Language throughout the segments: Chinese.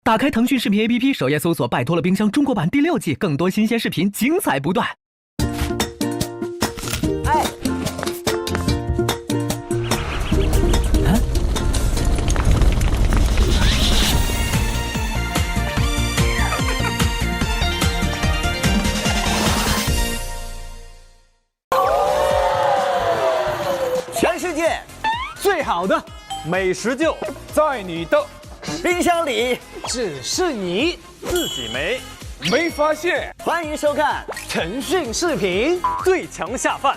打开腾讯视频 APP， 首页搜索"拜托了冰箱"中国版第6季，更多新鲜视频，精彩不断。哎，全世界最好的美食就在你的冰箱里，只是你自己没发现。欢迎收看腾讯视频最强下饭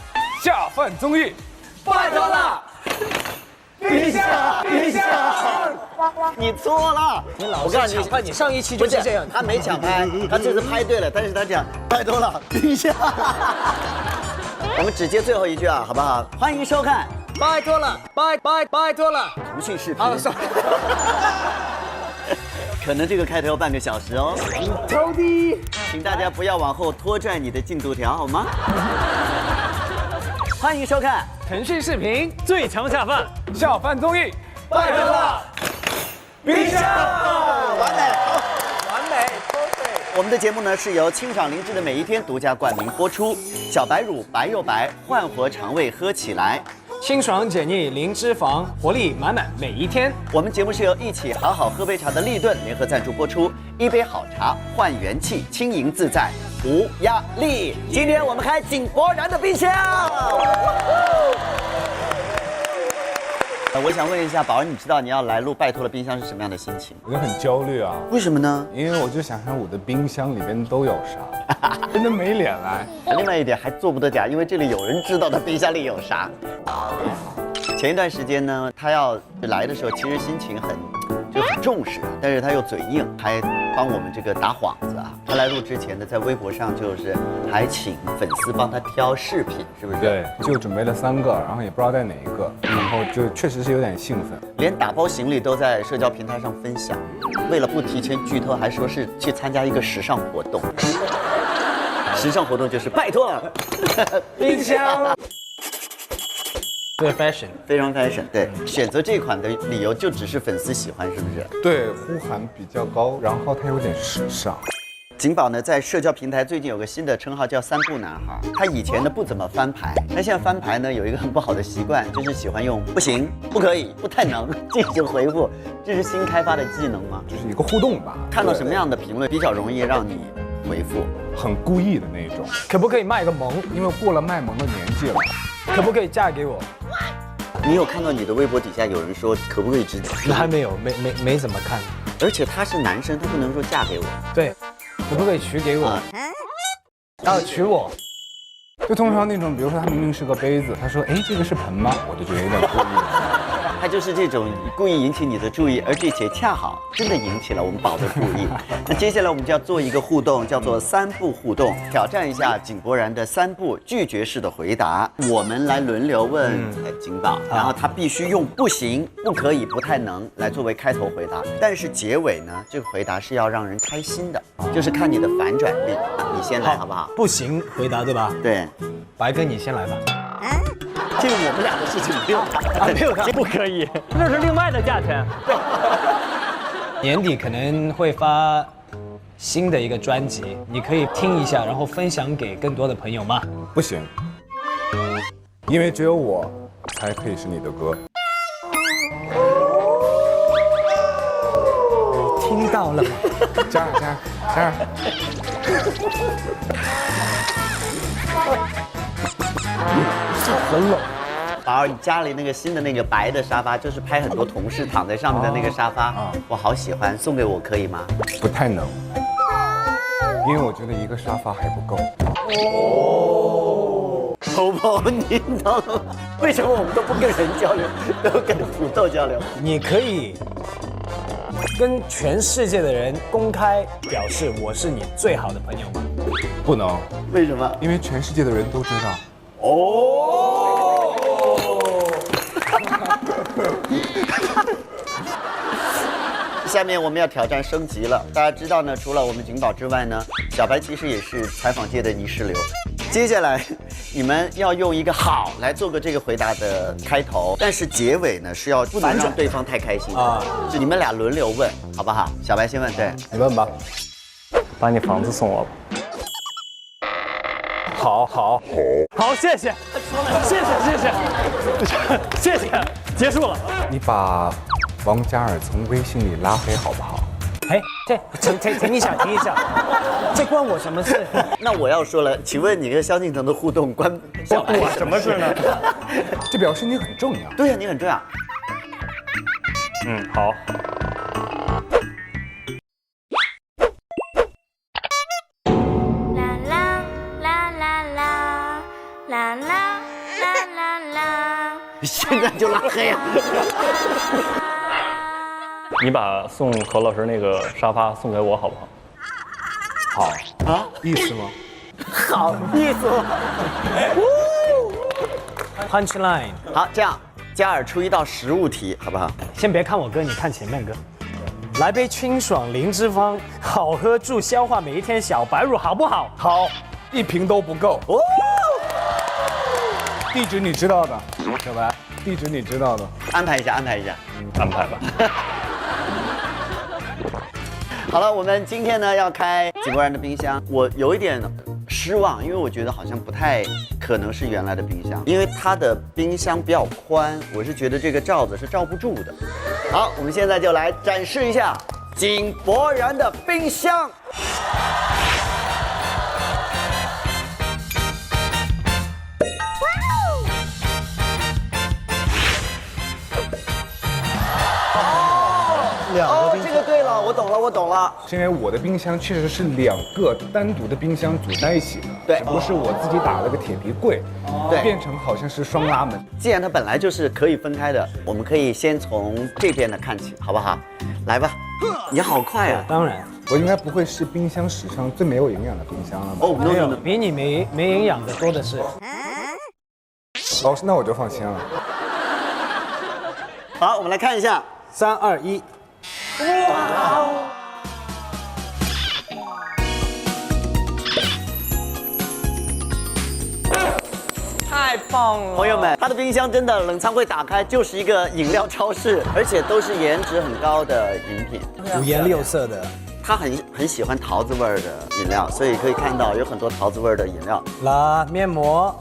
综艺，拜托了，冰箱，你错了，我告诉你，抢拍，你上一期就是这样，他没抢拍，他这次拍对了，但是他讲拜托了，冰箱。我们只接最后一句啊，好不好？欢迎收看，拜托了，拜托了。腾讯视频。好，算了。可能这个开头要半个小时哦。超低，请大家不要往后拖拽你的进度条，好吗？欢迎收看腾讯视频最强下饭综艺，拜托了，冰箱，完美。我们的节目呢是由清爽灵芝的每一天独家冠名播出，小白乳白又白，焕活肠胃喝起来。清爽解腻零脂肪，活力满满每一天。我们节目是由一起好好喝杯茶的立顿联合赞助播出，一杯好茶换元气，轻盈自在无压力。今天我们开井柏然的冰箱。我想问一下宝儿，你知道你要来录拜托了冰箱是什么样的心情？我就很焦虑啊，为什么呢？因为我就想想我的冰箱里边都有啥，真的没脸来。另外一点还做不得假，因为这里有人知道他冰箱里有啥。前一段时间呢，他要来的时候，其实心情很重视，但是他又嘴硬，还帮我们这个打幌子啊。他来录之前呢，在微博上就是还请粉丝帮他挑饰品，是不是？对，就准备了3个，然后也不知道带哪一个，然后就确实是有点兴奋，连打包行李都在社交平台上分享。为了不提前剧透，还说是去参加一个时尚活动。时尚活动就是拜托了，冰箱。对 fashion， 非常 fashion。对，选择这款的理由就只是粉丝喜欢，是不是？对，呼喊比较高，然后它有点时尚。景宝呢，在社交平台最近有个新的称号叫3不男孩。他以前呢不怎么翻牌，那现在翻牌呢有一个很不好的习惯，就是喜欢用不行、不可以、不太能进行回复。这是新开发的技能吗？就是一个互动吧。看到什么样的评论比较容易让你回复？很故意的那种。可不可以卖个萌？因为过了卖萌的年纪了。可不可以嫁给我？你有看到你的微博底下有人说可不可以直接？还没有，没怎么看。而且他是男生，他不能说嫁给我。对，可不可以娶给我？然后娶我。就通常那种，比如说他明明是个杯子，他说：“哎，这个是盆吗？”我就觉得有点故意。他就是这种故意引起你的注意，而且恰好真的引起了我们宝的注意。那接下来我们就要做一个互动，叫做3不互动，挑战一下井柏然的3不拒绝式的回答。我们来轮流问景宝，然后他必须用不行、不可以、不太能来作为开头回答，但是结尾呢，这个回答是要让人开心的，就是看你的反转力。你先来好不好？不行，回答对吧？对，白哥你先来吧。这个我们俩的事情不用谈，没有他不可以，这是另外的价钱。年底可能会发新的一个专辑，你可以听一下，然后分享给更多的朋友吗？不行，因为只有我才可以是你的歌。听到了吗？加油！很冷。宝儿，你家里那个新的那个白的沙发，就是拍很多同事躺在上面的那个沙发，我好喜欢，送给我可以吗？不太能，因为我觉得一个沙发还不够。头婆，你懂了吗？为什么我们都不跟人交流，都跟土豆交流？你可以跟全世界的人公开表示我是你最好的朋友吗？不能，为什么？因为全世界的人都知道。下面我们要挑战升级了。大家知道呢，除了我们景宝之外呢，小白其实也是采访界的泥石流。接下来你们要用一个好来做个这个回答的开头，但是结尾呢是要不能让对方太开心啊，就你们俩轮流问，好不好？小白先问，对，你问吧。把你房子送我吧。好，谢谢，谢谢，结束了。你把王嘉尔从微信里拉黑好不好？哎，停一下，这关我什么事？那我要说了，请问你跟萧敬腾的互动关小白什么事呢？这表示你很重要。对呀，你很重要。嗯，好。现在就拉黑啊！你把送何老师那个沙发送给我好不好？好啊，意思吗？好意思吗？ Punchline， 好，这样，嘉尔出一道实物题，好不好？先别看我哥，你看前面哥。来杯清爽零脂肪，好喝助消化，每一天小白乳好不好？好，一瓶都不够。哦，地址你知道的，小白，地址你知道的。安排一下。安排吧。好了，我们今天呢要开井柏然的冰箱，我有一点失望，因为我觉得好像不太可能是原来的冰箱，因为它的冰箱比较宽，我是觉得这个罩子是罩不住的。好，我们现在就来展示一下井柏然的冰箱。哦，这个对了，我懂了。是因为我的冰箱确实是2个单独的冰箱组在一起的，对只不过是我自己打了个铁皮柜，对变成好像是双拉门。既然它本来就是可以分开的，我们可以先从这边的看起，好不好？来吧，你好快啊！当然，我应该不会是冰箱史上最没有营养的冰箱了吧？哦，no 没有 no no，比你没营养的多的是。哦，那我就放心了。好，我们来看一下。 3、2、1，太棒了，朋友们，它的冰箱真的冷藏柜打开就是一个饮料超市，而且都是颜值很高的饮品。五颜六色的。他很喜欢桃子味儿的饮料，所以可以看到有很多桃子味儿的饮料，啦，面膜，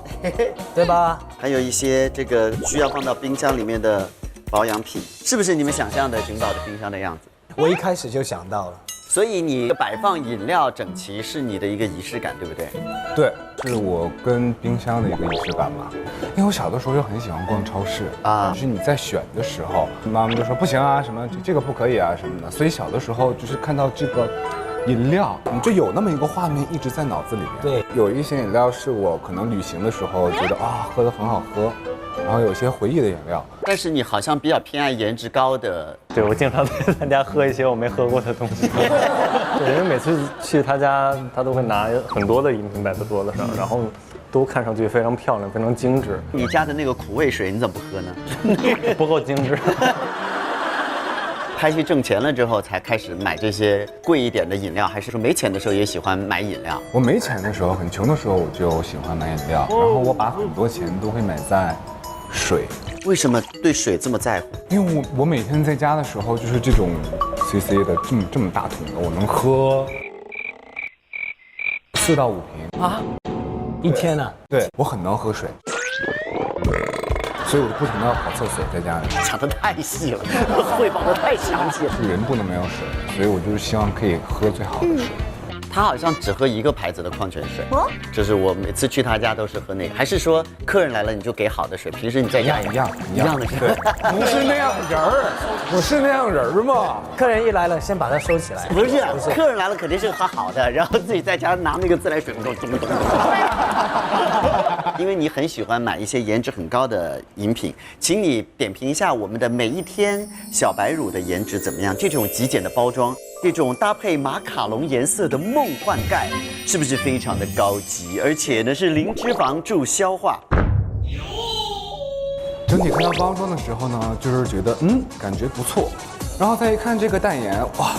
对吧？还有一些这个需要放到冰箱里面的保养品，是不是你们想象的寻宝的冰箱的样子？我一开始就想到了。所以你摆放饮料整齐是你的一个仪式感，对不对？对，是我跟冰箱的一个仪式感嘛。因为我小的时候就很喜欢逛超市啊，就是你在选的时候，妈妈就说不行啊，什么这个不可以啊什么的。所以小的时候就是看到这个饮料，你就有那么一个画面一直在脑子里面。对，有一些饮料是我可能旅行的时候觉得啊喝得很好喝，然后有一些回忆的饮料。但是你好像比较偏爱颜值高的。对，我经常在他家喝一些我没喝过的东西。对，因为每次去他家，他都会拿很多的饮品摆在桌子上，然后都看上去非常漂亮，非常精致。你家的那个苦味水你怎么不喝呢？不够精致。拍戏挣钱了之后才开始买这些贵一点的饮料，还是说没钱的时候也喜欢买饮料？我没钱的时候，很穷的时候，我就喜欢买饮料，然后我把很多钱都会买在水。为什么对水这么在乎？因为我每天在家的时候，就是这种 CC 的这么大桶的，我能喝4到5瓶啊，一天呢？对，我很能喝水，所以我就不停地跑厕所在家里。讲得太细了，汇报得太详细了。人不能没有水，所以我就是希望可以喝最好的水。他好像只喝一个牌子的矿泉水，就是我每次去他家都是喝那个。还是说客人来了你就给好的水？平时你在家一样的水？对，不是那样人儿，我是那样人儿吗？客人一来了，先把它收起来。不是，客人来了肯定是喝好的，然后自己在家拿那个自来水咚。因为你很喜欢买一些颜值很高的饮品，请你点评一下我们的每一天小白乳的颜值怎么样？这种极简的包装，这种搭配马卡龙颜色的梦幻盖，是不是非常的高级？而且呢是零脂肪助消化。整体看到包装的时候呢，就是觉得感觉不错，然后再一看这个代言，哇，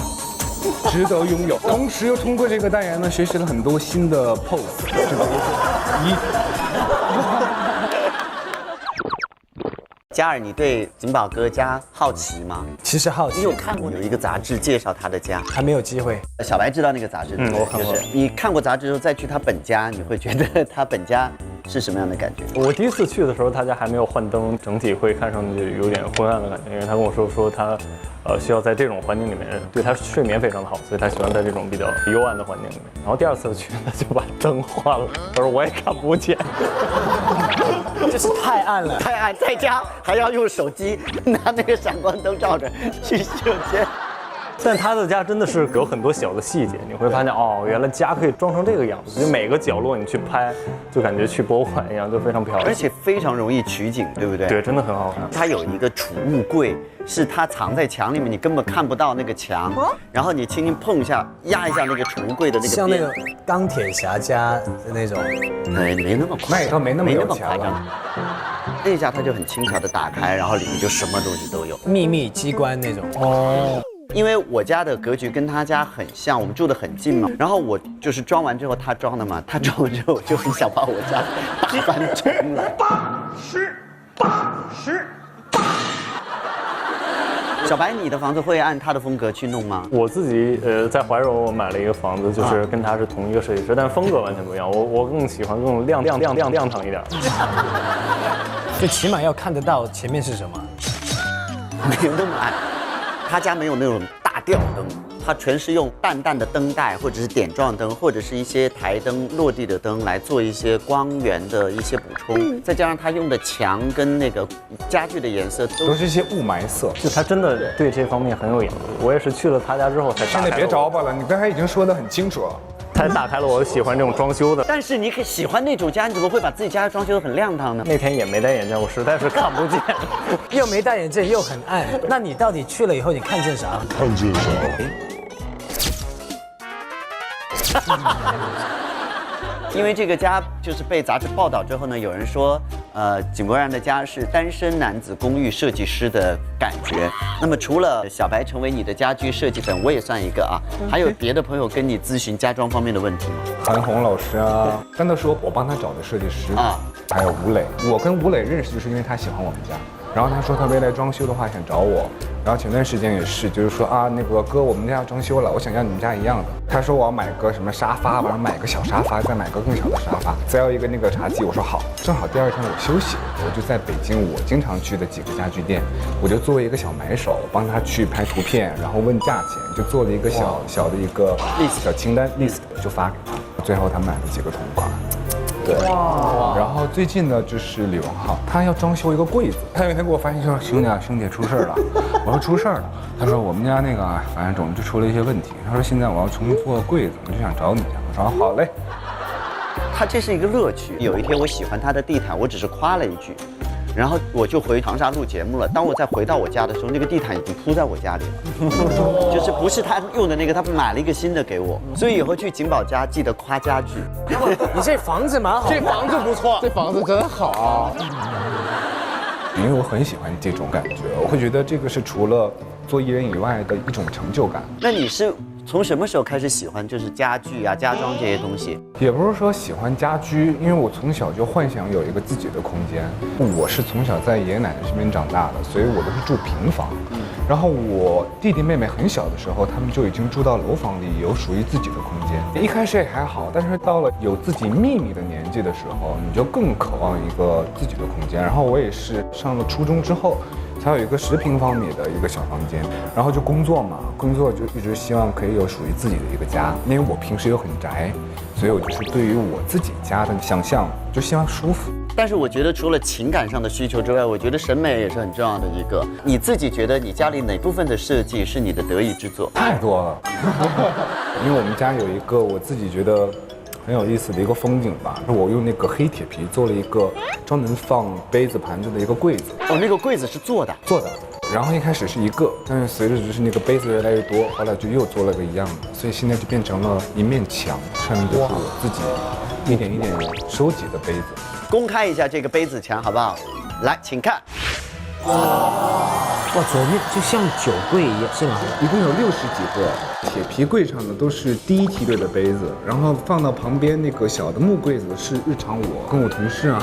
值得拥有。同时又通过这个代言呢，学习了很多新的 pose，就比如说嘉尔，你对景宝哥家好奇吗？其实好奇你有看过有一个杂志介绍他的家？还没有机会。小白知道那个杂志，对不对我看过就是你看过杂志之后再去他本家，你会觉得他本家是什么样的感觉？我第一次去的时候，他家还没有换灯，整体会看上去有点昏暗的感觉，因为他跟我说他，需要在这种环境里面，对他睡眠非常的好，所以他喜欢在这种比较幽暗的环境里面。然后第二次去，他就把灯换了，他说我也看不见，就是太暗了。太暗，在家还要用手机拿那个闪光灯照着去秀间。但他的家真的是有很多小的细节，你会发现哦，原来家可以装成这个样子，就每个角落你去拍，就感觉去博物馆一样，就非常漂亮，而且非常容易取景，对不对？对，真的很好看。它有一个储物柜，是它藏在墙里面，你根本看不到那个墙，然后你轻轻碰一下，压一下那个储物柜的那个边，像那个钢铁侠家的那种，没那么夸张，那也倒没那么有夸钱了张。那一下它就很轻巧的打开，然后里面就什么东西都有。秘密机关那种。哦，因为我家的格局跟他家很像，我们住得很近嘛。然后我就是装完之后他装的嘛，他装完之后我就很想把我家打翻重来。80。小白，你的房子会按他的风格去弄吗？我自己在怀柔我买了一个房子，就是跟他是同一个设计师，但是风格完全不一样。我更喜欢更亮堂一点。就起码要看得到前面是什么。没有那么暗，他家没有那种大吊灯，它全是用淡淡的灯带或者是点状灯，或者是一些台灯、落地的灯来做一些光源的一些补充，再加上他用的墙跟那个家具的颜色都是一些雾霾色。就他真的对这方面很有研究。我也是去了他家之后才现在别着吧了，你刚才已经说得很清楚了。才打开了我喜欢这种装修的。但是你可以喜欢那种家，你怎么会把自己家装修得很亮堂呢？那天也没戴眼镜，我实在是看不见，又没戴眼镜又很暗。那你到底去了以后你看见啥？看见啥？因为这个家就是被杂志报道之后呢，有人说，井柏然的家是单身男子公寓设计师的感觉。那么除了小白成为你的家居设计粉，我也算一个啊。还有别的朋友跟你咨询家装方面的问题吗？韩红老师啊，真的说我帮他找的设计师啊，还有吴磊。我跟吴磊认识就是因为他喜欢我们家，然后他说他未来装修的话想找我。然后前段时间也是，就是说啊，那个哥，我们家要装修了，我想要你们家一样的。他说我要买个什么沙发，完了买个小沙发，再买个更小的沙发，再要一个那个茶几。我说好，正好第二天我休息，我就在北京我经常去的几个家具店，我就作为一个小买手，帮他去拍图片，然后问价钱，就做了一个小的一个 list 小清单 list 就发给他，最后他买了几个同款。对，然后最近呢，就是李荣浩，他要装修一个柜子。他有一天给我发信息说：“兄弟出事了。”我说：“出事了。”他说：“我们家那个反正总之出了一些问题。”他说：“现在我要重做柜子，我就想找你。”我说：“好嘞。”他这是一个乐趣。有一天我喜欢他的地毯，我只是夸了一句，然后我就回长沙录节目了。当我再回到我家的时候，那个地毯已经铺在我家里了，就是不是他用的那个，他买了一个新的给我。所以以后去景宝家记得夸家具。你这房子蛮好，这房子不错，这房子真好。因为我很喜欢这种感觉，我会觉得这个是除了做艺人以外的一种成就感。那你是从什么时候开始喜欢就是家具啊、家装这些东西？也不是说喜欢家居，因为我从小就幻想有一个自己的空间。我是从小在爷爷奶奶身边长大的，所以我都是住平房。然后我弟弟妹妹很小的时候，他们就已经住到楼房里，有属于自己的空间。一开始也还好，但是到了有自己秘密的年纪的时候，你就更渴望一个自己的空间。然后我也是上了初中之后，才有一个10平方米的一个小房间，然后就工作嘛，工作就一直希望可以有属于自己的一个家。因为我平时又很宅，所以我就是对于我自己家的想象，就希望舒服。但是我觉得除了情感上的需求之外，我觉得审美也是很重要的一个。你自己觉得你家里哪部分的设计是你的得意之作？太多了，因为我们家有一个我自己觉得很有意思的一个风景吧，是我用那个黑铁皮做了一个专门放杯子盘子的一个柜子。哦，那个柜子是做的。然后一开始是一个，但是随着就是那个杯子越来越多，后来就又做了个一样的，所以现在就变成了一面墙，上面就是我自己一点一点收集的杯子。公开一下这个杯子墙好不好？来，请看。哇，左面就像酒柜一样，是吗？一共有60几个铁皮柜上的都是第一梯队的杯子，然后放到旁边那个小的木柜子是日常我跟我同事啊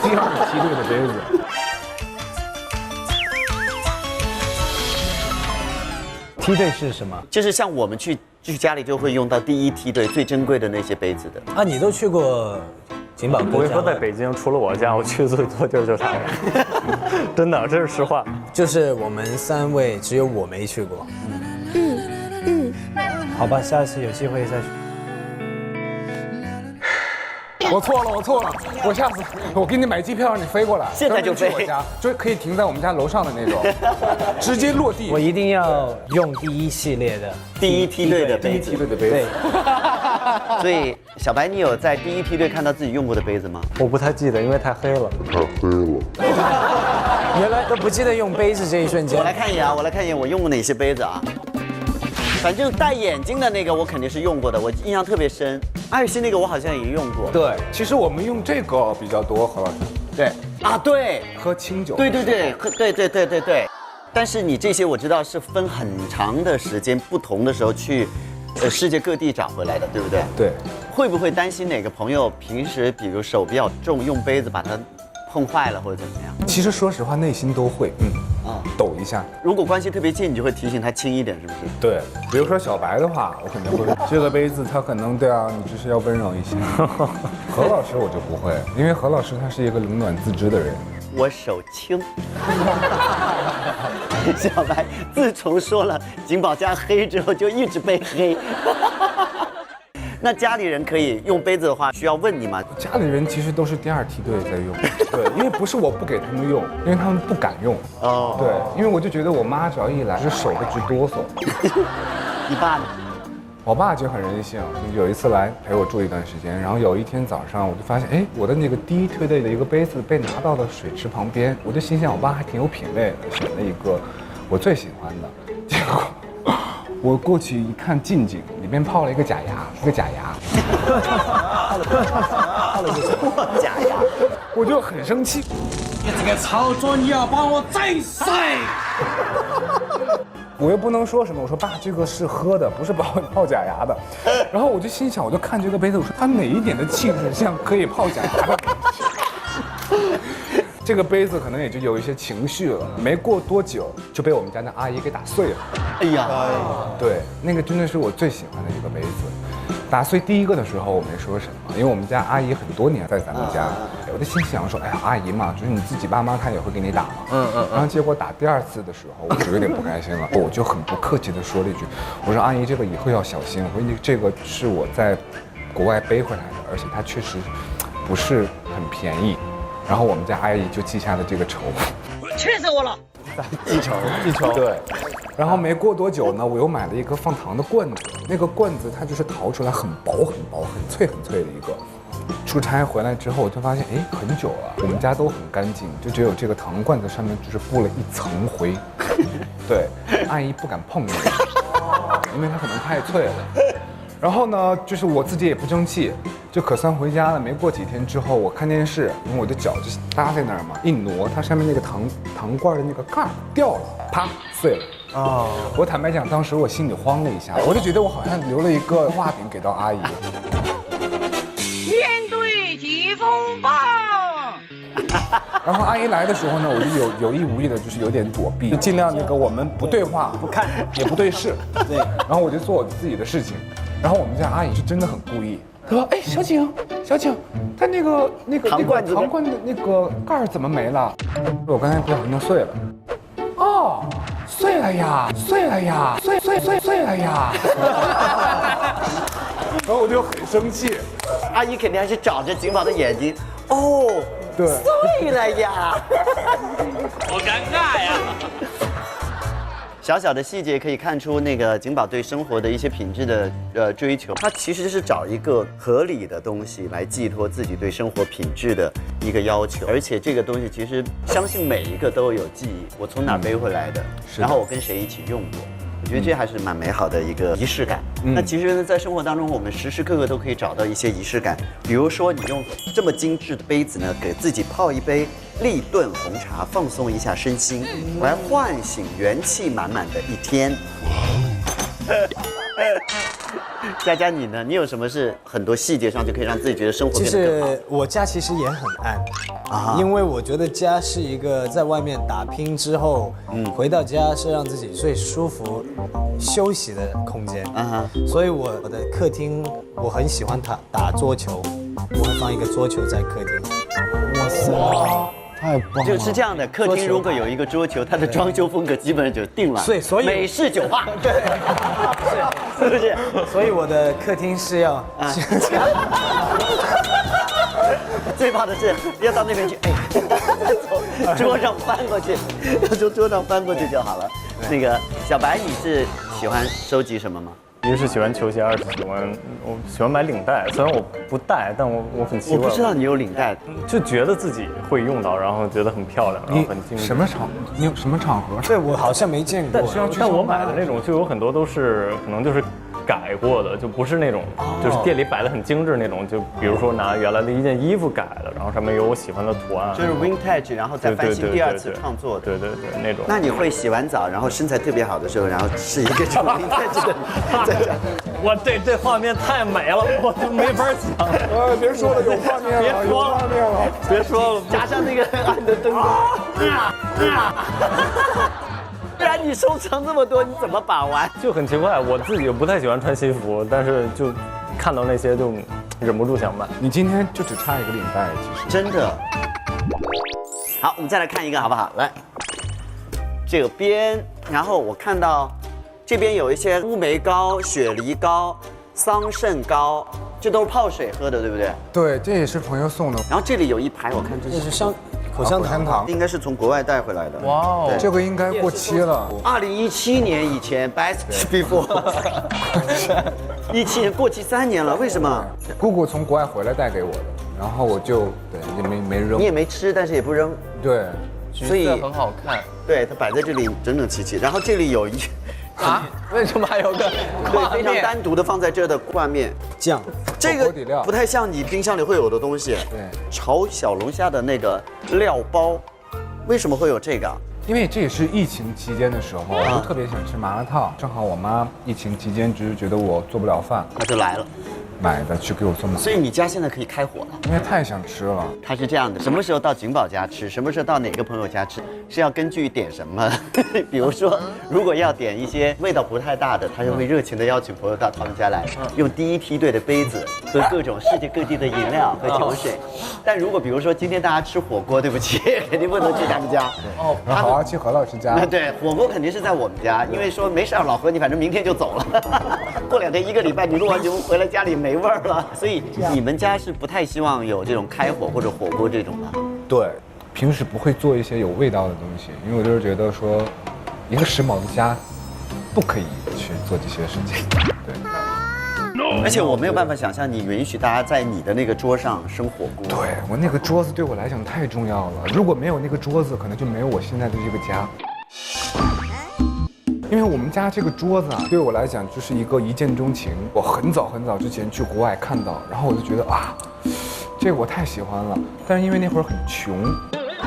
第2梯队的杯子。梯队是什么？就是像我们去家里就会用到第一梯队最珍贵的那些杯子的。啊，你都去过景宝哥家吗？我跟你说，在北京除了我家，我去最多地儿就是他家，真的，这是实话。就是我们3位只有我没去过。好吧，下次有机会再去。我错了，我下次我给你买机票，让你飞过来，现在就飞专门去我家，就可以停在我们家楼上的那种，直接落地。我一定要用第1系列的第一梯队的杯子。对，所以小白，你有在第一梯队看到自己用过的杯子吗？我不太记得，因为太黑了。原来都不记得用杯子这一瞬间。我来看一眼啊，我用过哪些杯子啊？反正戴眼镜的那个我肯定是用过的，我印象特别深。艾尔西那个我好像也用过。对，其实我们用这个比较多，何老师。对啊，对，喝清酒。对，对。但是你这些我知道是分很长的时间，不同的时候去，世界各地找回来的，对不对？对。会不会担心哪个朋友平时比如手比较重，用杯子把它碰坏了或者怎么样？其实说实话，内心都会，抖一下。如果关系特别近，你就会提醒他轻一点，是不是？对，比如说小白的话，我肯定会说这个杯子，他可能对啊，你就是要温柔一些。何老师我就不会，因为何老师他是一个冷暖自知的人。我手轻。小白自从说了景宝家黑之后，就一直被黑。那家里人可以用杯子的话，需要问你吗？家里人其实都是第2梯队在用，对，因为不是我不给他们用，因为他们不敢用。哦，对，因为我就觉得我妈只要一来，就手都直哆嗦。你爸呢？我爸就很任性，有一次来陪我住一段时间，然后有一天早上我就发现，哎，我的那个第1梯队的一个杯子被拿到了水池旁边，我就心想我爸还挺有品味的，选了一个我最喜欢的，结果。我过去一看，近景里面泡了一个假牙，假牙，我就很生气。你这个操作，你要把我宰死！我又不能说什么，我说爸，这个是喝的，不是泡假牙的。然后我就心想，我就看这个杯子，我说它哪一点的气质像可以泡假牙的？这个杯子可能也就有一些情绪了，没过多久就被我们家的阿姨给打碎了。哎呀，对，那个真的是我最喜欢的一个杯子。打碎第1个的时候我没说什么，因为我们家阿姨很多年在咱们家，我就心想说，哎呀，阿姨嘛，就是你自己爸妈看也会给你打嘛。然后结果打第2次的时候，我就有点不开心了，我就很不客气的说了一句，我说阿姨，这个以后要小心，我说这个是我在国外背回来的，而且它确实不是很便宜。然后我们家阿姨就记下了这个仇，气死我了！记仇。对。然后没过多久呢，我又买了一个放糖的罐子，那个罐子它就是淘出来很薄、很脆的一个。出差回来之后，我就发现，哎，很久了，我们家都很干净，就只有这个糖罐子上面就是布了一层灰。对，阿姨不敢碰那个，因为它可能太脆了。然后呢，就是我自己也不争气，就可算回家了。没过几天之后，我看电视，因为我的脚就搭在那儿嘛，一挪，它上面那个糖罐的那个盖掉了，啪碎了。哦，我坦白讲，当时我心里慌了一下，我就觉得我好像留了一个画饼给到阿姨。面对疾风暴。然后阿姨来的时候呢，我就有意无意的，就是有点躲避，就尽量那个我们不对话、不看，也不对视。对。然后我就做我自己的事情。然后我们家阿姨是真的很故意，她说：“哎，小景，她那个糖罐的那个盖儿怎么没了？”我刚才不小心弄碎了。哦，碎了呀！碎了呀！然后我就很生气，阿姨肯定还是找着景宝的眼睛。哦，对，碎了呀！好尴尬呀！小小的细节可以看出那个景宝对生活的一些品质的追求，他其实是找一个合理的东西来寄托自己对生活品质的一个要求，而且这个东西其实相信每一个都有记忆，我从哪背回来的，然后我跟谁一起用过。我觉得这还是蛮美好的一个仪式感。那其实呢，在生活当中，我们时时刻刻都可以找到一些仪式感。比如说，你用这么精致的杯子呢，给自己泡一杯立顿红茶，放松一下身心，来唤醒元气满满的一天。佳佳你呢？你有什么是很多细节上就可以让自己觉得生活其变得更好？实我家其实也很暗因为我觉得家是一个在外面打拼之后，回到家是让自己最舒服、休息的空间。所以我的客厅我很喜欢打桌球，我会放一个桌球在客厅。哇塞！太棒了！就是这样的，客厅如果有一个桌球，它的装修风格基本上就定了。所以美式酒吧，对，是不是？所以我的客厅是要最怕的是要到那边去，从桌上翻过去，从桌上翻过去就好了。那个小白，你是喜欢收集什么吗？一个是喜欢球鞋，二是我喜欢买领带。虽然我不戴，但我很习惯。我不知道你有领带，就觉得自己会用到，然后觉得很漂亮，然后很精致。你有什么场合？对我好像没见过。但我买的那种就有很多都是可能就是改过的，就不是那种就是店里摆的很精致那种。就比如说拿原来的一件衣服改了，然后上面有我喜欢的图案，就是 vintage， 然后再翻新第二次创作的。对那种。那你会洗完澡，然后身材特别好的时候，然后试一个这种 vintage 的，哇，这画面太美了，我就没法想。别说了，有画面了，有画面了，别说了，加上那个暗的灯光。不然你收藏这么多，你怎么把玩？就很奇怪，我自己不太喜欢穿西服，但是就看到那些就忍不住想买。你今天就只差一个领带，其实真的。好，我们再来看一个好不好？来，这边，然后我看到这边有一些乌梅糕、雪梨糕、桑葚糕，这都是泡水喝的，对不对？对，这也是朋友送的。然后这里有一排，我看这是口香糖，应该是从国外带回来的。哇哦，这个应该过期了。2017年以前 ，best before。17年过期3年了，为什么？姑姑从国外回来带给我的，然后我就也没扔。你也没吃，但是也不扔。对，所以很好看。对，它摆在这里整整齐齐。然后这里有一啊？为什么还有个对非常单独的放在这的挂面酱？这个不太像你冰箱里会有的东西。对，炒小龙虾的那个料包，为什么会有这个？因为这也是疫情期间的时候，我就特别想吃麻辣烫。正好我妈疫情期间只是觉得我做不了饭，她就来了，买的去给我送的。所以你家现在可以开火了。因为太想吃了。它是这样的，什么时候到景宝家吃，什么时候到哪个朋友家吃，是要根据点什么。比如说，如果要点一些味道不太大的，他就会热情的邀请朋友到他们家来，用第一梯队的杯子喝各种世界各地的饮料和酒水。但如果比如说今天大家吃火锅，对不起，肯定不能去他们家。哦，好啊，去何老师家。对，火锅肯定是在我们家，因为说没事，老何你反正明天就走了，过2天1个礼拜你录完节目回来家里没味儿了，所以你们家是不太希望有这种开火或者火锅这种的。对，平时不会做一些有味道的东西，因为我就是觉得说，一个时髦的家，不可以去做这些事情。对。而且我没有办法想象你允许大家在你的那个桌上生火锅。对，我那个桌子对我来讲太重要了，如果没有那个桌子，可能就没有我现在的这个家。因为我们家这个桌子啊，对我来讲就是一个一见钟情。我很早之前去国外看到，然后我就觉得啊，这个我太喜欢了。但是因为那会儿很穷，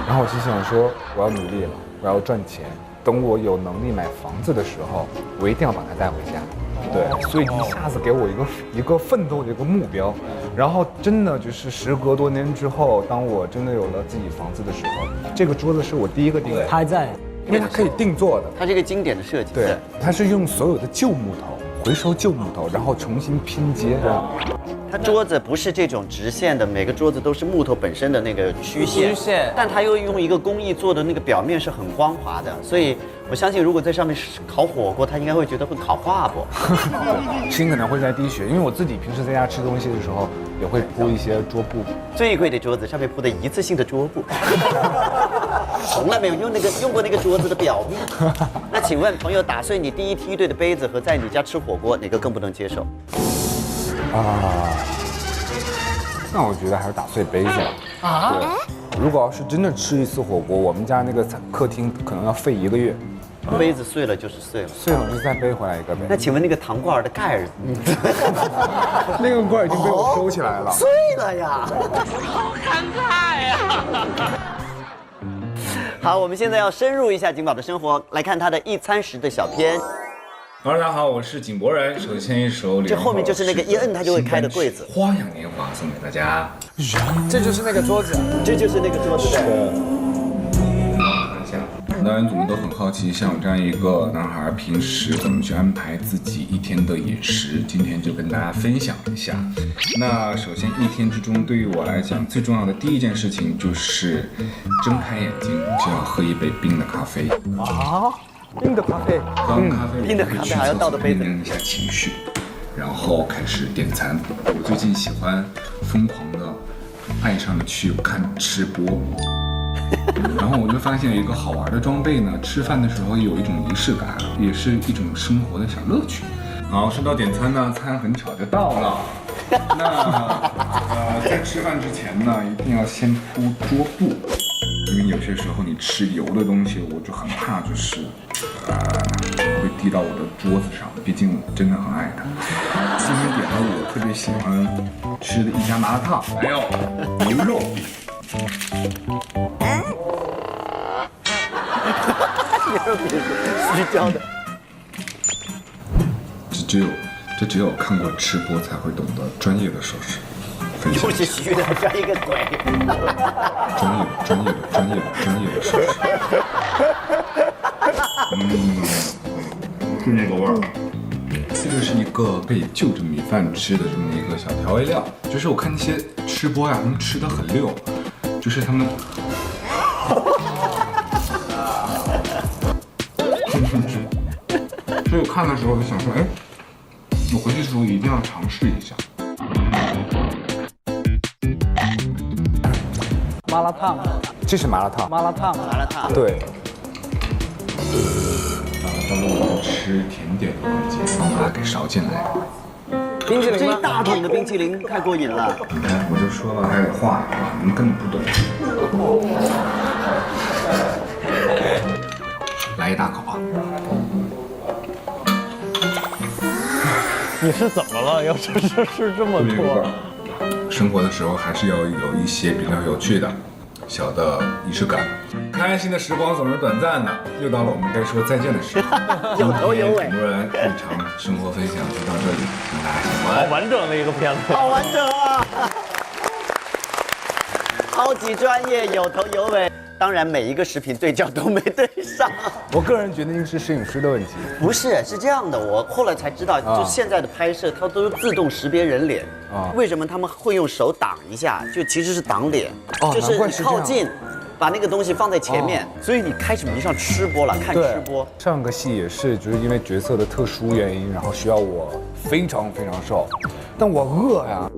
然后我就想说我要努力了，我要赚钱。等我有能力买房子的时候，我一定要把它带回家。对，所以一下子给我一个奋斗的一个目标。然后真的就是时隔多年之后，当我真的有了自己房子的时候，这个桌子是我第一个订的，它还在。因为它可以定做的，它这个经典的设计。对，它是用所有的旧木头回收旧木头，然后重新拼接的。它桌子不是这种直线的，每个桌子都是木头本身的那个曲线，但它又用一个工艺做的那个表面是很光滑的，所以我相信如果在上面烤火锅，他应该会觉得会烤化不？心可能会在滴血，因为我自己平时在家吃东西的时候也会铺一些桌布。最贵的桌子上面铺的一次性的桌布。从来没有用过那个桌子的表面。那请问朋友打碎你第一梯队的杯子和在你家吃火锅，哪个更不能接受？那我觉得还是打碎杯子啊。对，如果要是真的吃一次火锅，我们家那个客厅可能要费1个月。杯子碎了就是碎了，碎了就再背回来一个呗。那请问那个糖罐的盖儿，那个罐已经被我收起来了，碎了呀，好尴尬呀！好，我们现在要深入一下景宝的生活，来看他的一餐时的小片。大家好，我是井柏然。首先一首这后面就是那个一摁它就会开的柜子，《花样年华》送给大家。这就是那个桌子，这就是那个桌子的。导演组们都很好奇，像我这样一个男孩，平时怎么去安排自己一天的饮食？今天就跟大家分享一下。那首先一天之中，对于我来讲，最重要的第一件事情就是睁开眼睛就要喝一杯冰的咖啡。啊，冰的咖啡，喝咖啡，冰的咖啡还要倒到杯子里，一下情绪，然后开始点餐。我最近喜欢疯狂的爱上了去看吃播。然后我就发现有一个好玩的装备呢，吃饭的时候有一种仪式感，也是一种生活的小乐趣。好，说到点餐呢，餐很巧就到了。那在吃饭之前呢，一定要先铺桌布，因为有些时候你吃油的东西，我就很怕就是会滴到我的桌子上，毕竟我真的很爱它。今天点了我特别喜欢吃的一家麻辣烫，还有牛肉。虚焦的。这只有看过吃播才会懂得专业的手势。又是虚的，像一个鬼。专业的手势。就那个味儿。这就是一个可以就着米饭吃的这么一个小调味料。就是我看那些吃播呀，他们吃的很溜，就是他们。所以我看的时候就想说，哎，我回去的时候一定要尝试一下。麻辣烫，这是麻辣烫。麻辣烫，对。当我们吃甜点的环节，把它给勺进来。冰淇淋这一大桶的冰淇淋太过瘾了。你看，我就说了还得画，你们根本不懂。来一大口啊！你是怎么了？要吃这么多？生活的时候还是要有一些比较有趣的小的仪式感。开心的时光总是短暂的，又到了我们该说再见的时候。有头有尾。很多人日常生活分享就到这里，希望大家喜欢。好完整的一个片子，好完整啊！超级专业，有头有尾。当然，每一个视频对焦都没对上。我个人觉得应该是摄影师的问题。不是，是这样的，我后来才知道，就现在的拍摄，它都是自动识别人脸。为什么他们会用手挡一下？就其实是挡脸，就是你靠近，把那个东西放在前面，所以你开始迷上吃播了，看吃播。上个戏也是，就是因为角色的特殊原因，然后需要我非常瘦，但我饿呀。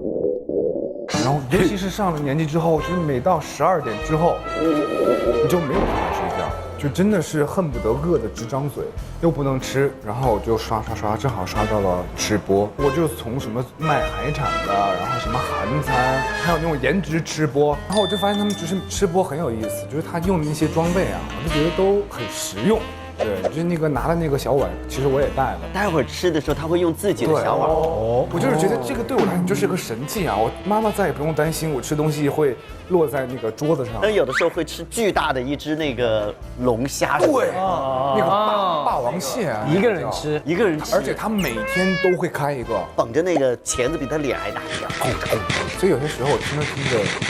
然后，尤其是上了年纪之后，就是每到12点之后，你就没有办法睡觉，就真的是恨不得饿得直张嘴，又不能吃，然后我就刷，正好刷到了吃播。我就从什么卖海产的，然后什么韩餐，还有那种颜值吃播，然后我就发现他们就是吃播很有意思，就是他用的那些装备啊，我就觉得都很实用。对，就是那个拿的那个小碗，其实我也带了。待会儿吃的时候，他会用自己的小碗。我就是觉得这个对我来讲就是个神器啊！我妈妈再也不用担心我吃东西会落在那个桌子上。但有的时候会吃巨大的一只那个龙虾。对，那个霸王蟹啊，一个人吃，而且他每天都会开一个，捧着那个钳子比他脸还大一样。所以有些时候我听着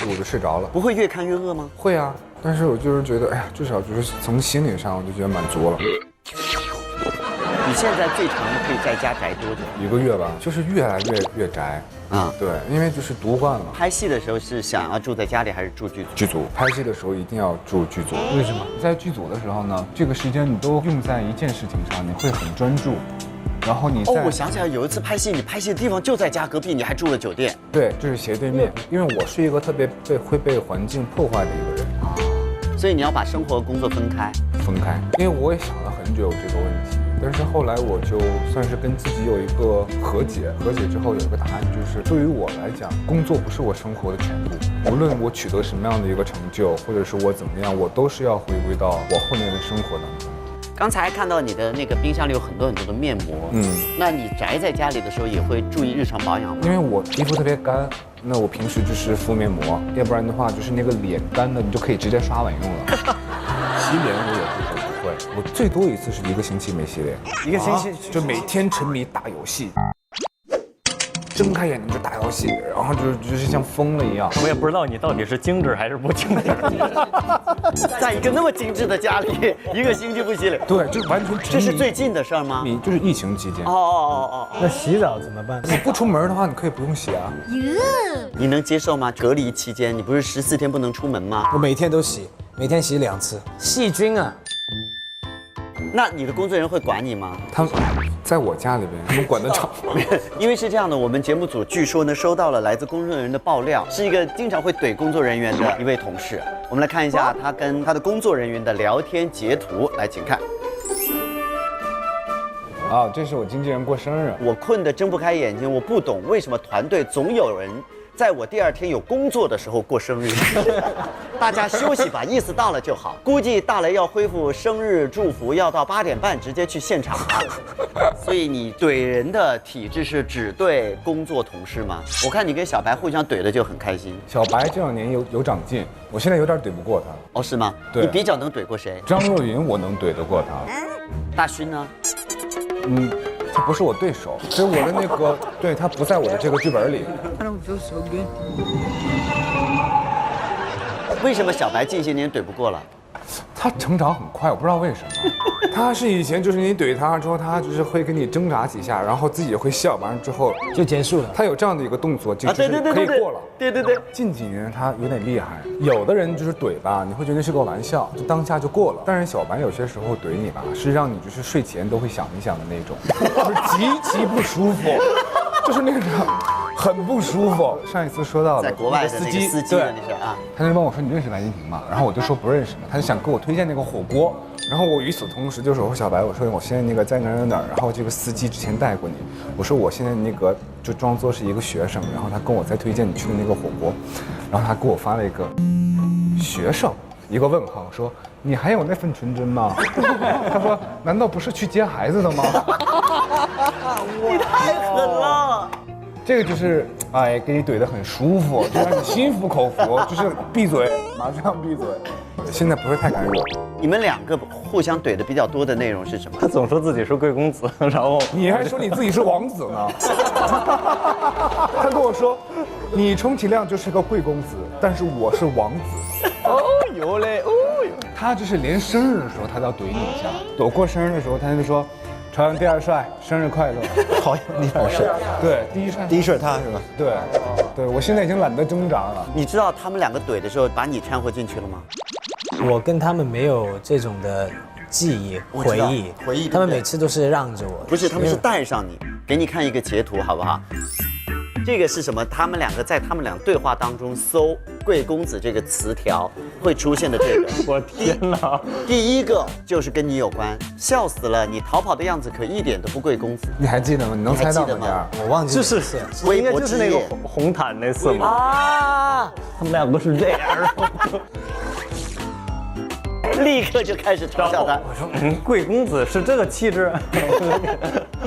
我就睡着了。不会越看越饿吗？会啊。但是我就是觉得，哎呀，至少就是从心理上我就觉得满足了。你现在最长的可以在家宅多久？1个月吧，就是越来越宅。对，因为就是读惯了。拍戏的时候是想要住在家里还是住剧组？剧组。拍戏的时候一定要住剧组。为什么？在剧组的时候呢，这个时间你都用在一件事情上，你会很专注。然后你我想起来有一次拍戏，你拍戏的地方就在家隔壁，你还住了酒店。对，就是斜对面。因为我是一个特别会被环境破坏的一个人。所以你要把生活和工作分开。因为我也想了很久这个问题，但是后来我就算是跟自己有一个和解之后有一个答案，就是对于我来讲，工作不是我生活的全部。无论我取得什么样的一个成就，或者是我怎么样，我都是要回归到我后面的生活当中。刚才看到你的那个冰箱里有很多的面膜，那你宅在家里的时候也会注意日常保养吗？因为我皮肤特别干，那我平时就是敷面膜，要不然的话就是那个脸干的，你就可以直接刷碗用了。洗脸我也不会。会，我最多一次是1个星期没洗脸，1个星期就每天沉迷打游戏。睁开眼睛就打游戏，然后就是像疯了一样。我也不知道你到底是精致还是不精致。在一个那么精致的家里，1个星期不洗脸，对，就完全这是最近的事儿吗？你就是疫情期间。哦。那洗澡怎么办？你不出门的话，你可以不用洗啊。你能接受吗？隔离期间，你不是14天不能出门吗？我每天都洗，每天洗2次。细菌啊，那你的工作人员会管你吗？他们在我家里边，他们管得着。因为是这样的，我们节目组据说呢收到了来自工作人员的爆料，是一个经常会怼工作人员的一位同事。我们来看一下他跟他的工作人员的聊天截图，来，请看。啊，这是我经纪人过生日，我困得睁不开眼睛，我不懂为什么团队总有人在我第2天有工作的时候过生日。大家休息吧，意思到了就好。估计大雷要恢复生日祝福，要到8点半直接去现场了。所以你怼人的体质是只对工作同事吗？我看你跟小白互相怼的就很开心。小白这2年有长进，我现在有点怼不过他。哦，是吗？对，你比较能怼过谁？张若昀我能怼得过他。大勋呢？他不是我对手，所以我的那个对他不在我的这个剧本里。为什么小白近些年怼不过了？他成长很快，我不知道为什么。他是以前就是你怼他之后，他就是会跟你挣扎几下，然后自己会笑，完了之后就结束了。他有这样的一个动作，就对，可以过了。对。近几年他有点厉害，有的人就是怼吧，你会觉得是个玩笑，就当下就过了。但是小白有些时候怼你吧，是让你就是睡前都会想一想的那种，就是极其不舒服，就是那种很不舒服。上一次说到的在国外的那个司机的那事啊，他就问我说你认识蓝敬亭吗？然后我就说不认识嘛，他就想给我推荐那个火锅。然后我与此同时就是我说小白，我说我现在那个在哪儿，然后这个司机之前带过你，我说我现在那个就装作是一个学生，然后他跟我再推荐你去的那个火锅，然后他给我发了一个学生一个问号，说你还有那份纯真吗？他说难道不是去接孩子的吗？你太狠了。这个就是哎，给你怼得很舒服，就让你心服口服，就是闭嘴，马上闭嘴。现在不是太敢惹。你们2个互相怼的比较多的内容是什么？他总说自己是贵公子，然后你还说你自己是王子呢。他跟我说，你充其量就是个贵公子，但是我是王子。哦哟嘞，哦哟。他就是连生日的时候他都要怼你一下，我过生日的时候他就说。朝阳第2帅，生日快乐！朝阳第2帅，对，第1帅他是吧？对，我现在已经懒得挣扎了。你知道他们2个怼的时候把你掺和进去了吗？我跟他们没有这种的记忆回忆，他们每次都是让着我。不是，他们是带上你，给你看一个截图好不好？这个是什么？他们2个在他们俩对话当中搜“贵公子”这个词条会出现的这个。我天哪！第1个就是跟你有关，笑死了！你逃跑的样子可一点都不贵公子。你还记得吗？你能猜到吗？我忘记了。就是微应该博之夜就是那个红毯那次嘛。啊！他们2个是这样的。立刻就开始嘲笑他。我说，贵公子是这个气质，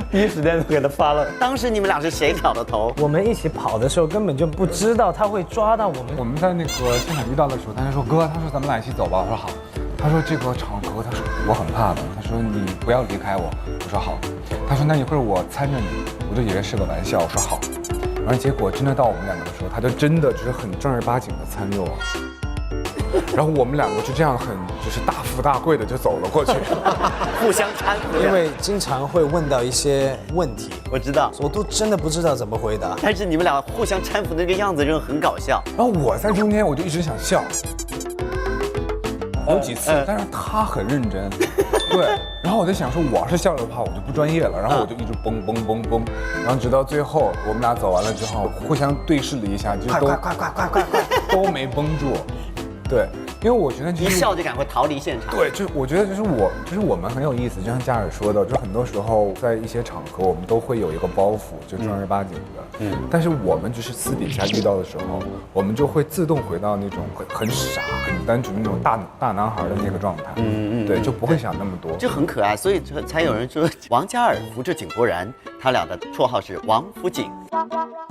第一时间就给他发了。当时你们俩是谁挑的头？我们一起跑的时候根本就不知道他会抓到我们。我们在那个现场遇到的时候，他就说哥，他说咱们俩一起走吧。我说好。他说这个场合，他说我很怕的。他说你不要离开我。我说好。他说那一会儿我搀着你。我就以为是个玩笑。我说好。然后结果真的到我们2个的时候，他就真的就是很正儿八经的搀着我。然后我们2个就这样很就是大富大贵的就走了过去，互相搀扶。因为经常会问到一些问题，我知道，我都真的不知道怎么回答。但是你们俩互相搀扶的那个样子真的很搞笑。然后我在中间我就一直想笑，有几次，但是他很认真，对。然后我就想说，我要是笑的话，我就不专业了。然后我就一直蹦蹦蹦蹦，然后直到最后我们俩走完了之后，互相对视了一下，就都快都没绷住。对，因为我觉得一笑就赶快逃离现场。对，就我觉得就是我们很有意思，就像嘉尔说的，就很多时候在一些场合，我们都会有一个包袱，就正儿八经的。但是我们就是私底下遇到的时候，我们就会自动回到那种很傻、很单纯那种大男孩的那个状态。对，就不会想那么多，就很可爱，所以才有人说王嘉尔扶着井柏然，他俩的绰号是王府井。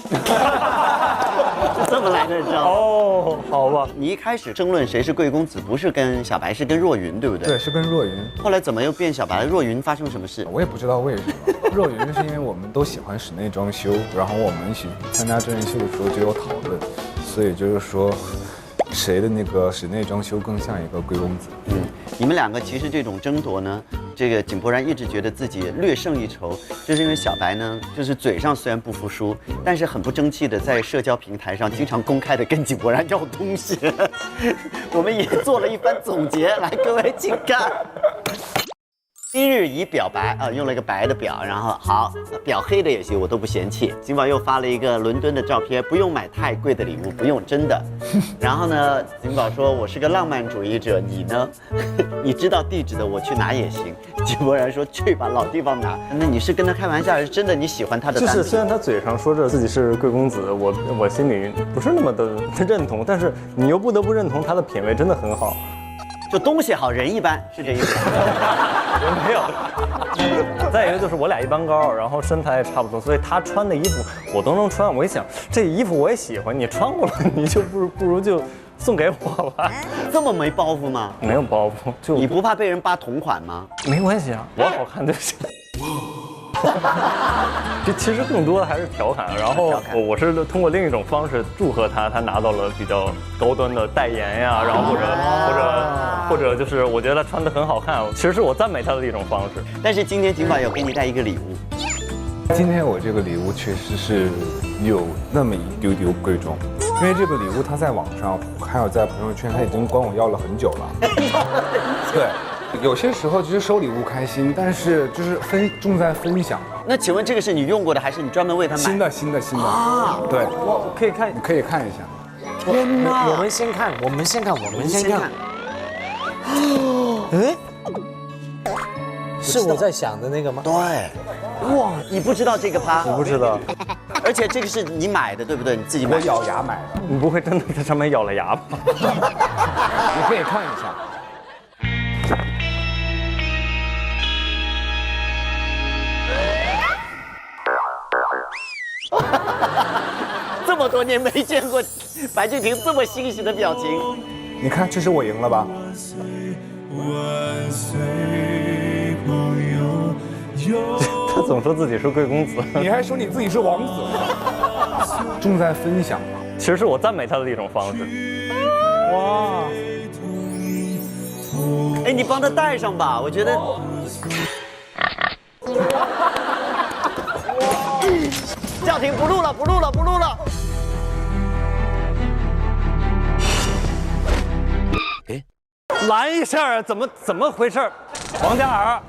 是这么来的，你知道吗？哦，好吧。你一开始争论谁是贵贵公子不是跟小白，是跟若云，对不对？对，是跟若云。后来怎么又变小白了？若云发生什么事？我也不知道为什么。若云是因为我们都喜欢室内装修，然后我们一起参加真人秀的时候就有讨论，所以就是说，谁的那个室内装修更像一个贵公子？你们两个其实这种争夺呢，这个井柏然一直觉得自己略胜一筹，就是因为小白呢，就是嘴上虽然不服输，但是很不争气的在社交平台上经常公开的跟井柏然要东西。我们也做了一番总结，来各位请看。今日已表白啊，用了一个白的表，然后好表黑的也行，我都不嫌弃。金宝又发了一个伦敦的照片，不用买太贵的礼物，不用真的。然后呢，金宝说我是个浪漫主义者，你呢？你知道地址的，我去拿也行。井柏然说去吧，老地方拿。那你是跟他开玩笑，还是真的你喜欢他的单品？就是虽然他嘴上说着自己是贵公子，我心里不是那么的认同，但是你又不得不认同他的品味真的很好。就东西好人一般，是这意思。没有。再一个就是我俩一般高，然后身材也差不多，所以他穿的衣服我都能穿。我一想，这衣服我也喜欢，你穿过了，你就不如就送给我吧。这么没包袱吗？没有包袱，就你不怕被人扒同款吗？没关系啊，我好看就行。这其实更多的还是调侃，然后我是通过另一种方式祝贺他，他拿到了比较高端的代言呀，然后或者就是我觉得他穿得很好看，其实是我赞美他的一种方式。但是今天景宝有给你带一个礼物。今天我这个礼物确实是有那么一丢丢贵重，因为这个礼物它在网上还有在朋友圈，他已经管我要了很久了。对。有些时候其实收礼物开心，但是就是重在分享。那请问这个是你用过的，还是你专门为他买？新的啊！对，我可以看，你可以看一下。天哪！我们先看。哎，是我在想的那个吗？对。哇，你不知道这个趴？我不知道。而且这个是你买的，对不对？你自己买。我咬牙买的。你不会真的在上面咬了牙吧？你可以看一下。这么多年没见过白敬亭这么欣喜的表情。你看，这是我赢了吧？他总说自己是贵公子，你还说你自己是王子。重在分享，其实是我赞美他的一种方式。哇！哎，你帮他戴上吧，我觉得。叫停，不录了。哎，拦一下，怎么回事？王嘉尔，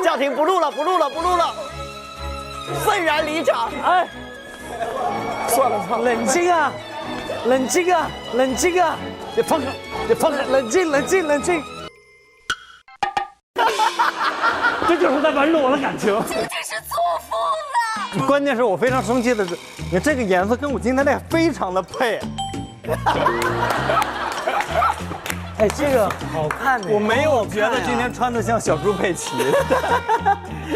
叫停，不录了，愤然离场。哎，算了，冷静啊！你放开，冷静。这就是在玩弄我的感情。这是错疯了。关键是我非常生气的是，你这个颜色跟我今天那非常的配。哎，这个好看。我没有觉得今天穿的像小猪佩奇。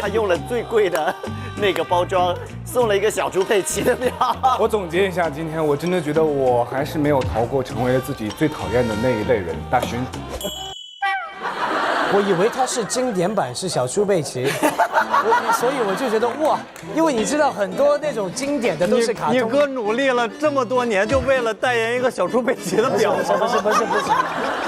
他用了最贵的那个包装，送了一个小猪佩奇的表。我总结一下，今天我真的觉得我还是没有逃过成为自己最讨厌的那一类人。大勋。我以为它是经典版，是小猪佩奇，所以我就觉得哇，因为你知道很多那种经典的都是卡通。你哥努力了这么多年，就为了代言一个小猪佩奇的表。不是，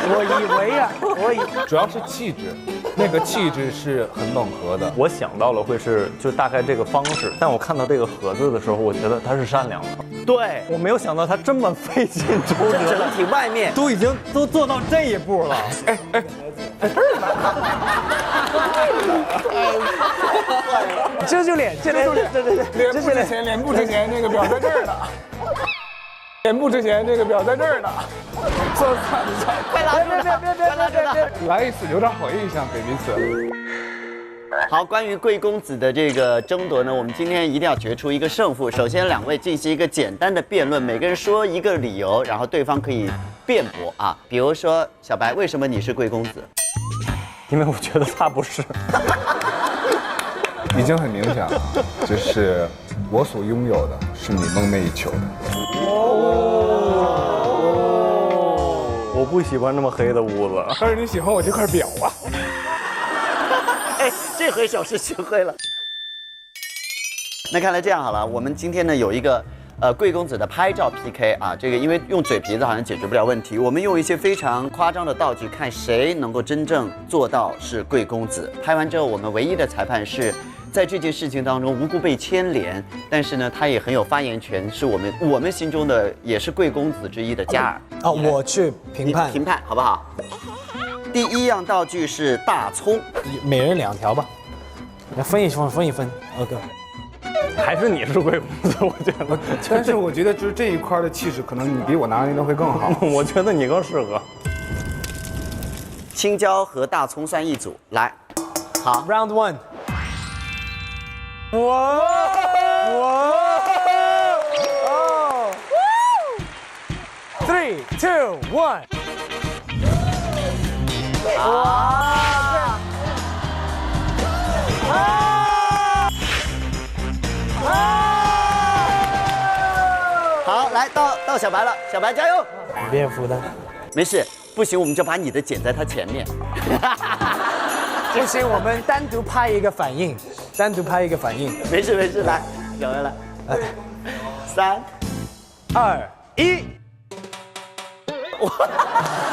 我以为主要是气质，那个气质是很吻合的。我想到了会是就大概这个方式，但我看到这个盒子的时候，我觉得他是善良的。对，我没有想到他这么费尽周折，整体外面都已经做到这一步了。遮住脸，对，脸部之前那个表在这儿呢。脸部之前这个表在这儿呢。快拉住！来一次，留点好印象给彼此。好，关于贵公子的这个争夺呢，我们今天一定要决出一个胜负。首先，两位进行一个简单的辩论，每个人说一个理由，然后对方可以辩驳啊。比如说，小白，为什么你是贵公子？因为我觉得他不是。已经很明显了，就是我所拥有的是你梦寐以求的。我不喜欢那么黑的屋子。但是你喜欢我这块表啊？哎，这回手势学会了。那看来这样好了，我们今天呢有一个贵公子的拍照 PK 啊，这个因为用嘴皮子好像解决不了问题，我们用一些非常夸张的道具，看谁能够真正做到是贵公子。拍完之后，我们唯一的裁判是在这件事情当中无辜被牵连，但是呢他也很有发言权，是我们心中的也是贵公子之一的嘉尔啊，我去评判，评判好不好？第一样道具是大葱，每人2条吧，分一分 ，OK。还是你是贵公子，我觉得。但是我觉得就是这一块的气势，可能你比我拿捏的会更好。我觉得你更适合。青椒和大葱算一组，来，好 ，Round 1。哇！ 3, 2, 1。好，来到小白了，小白加油！你变负担。没事，不行我们就把你的剪在他前面。不行，我们单独拍一个反应，没事，来，小白来，3、2、1。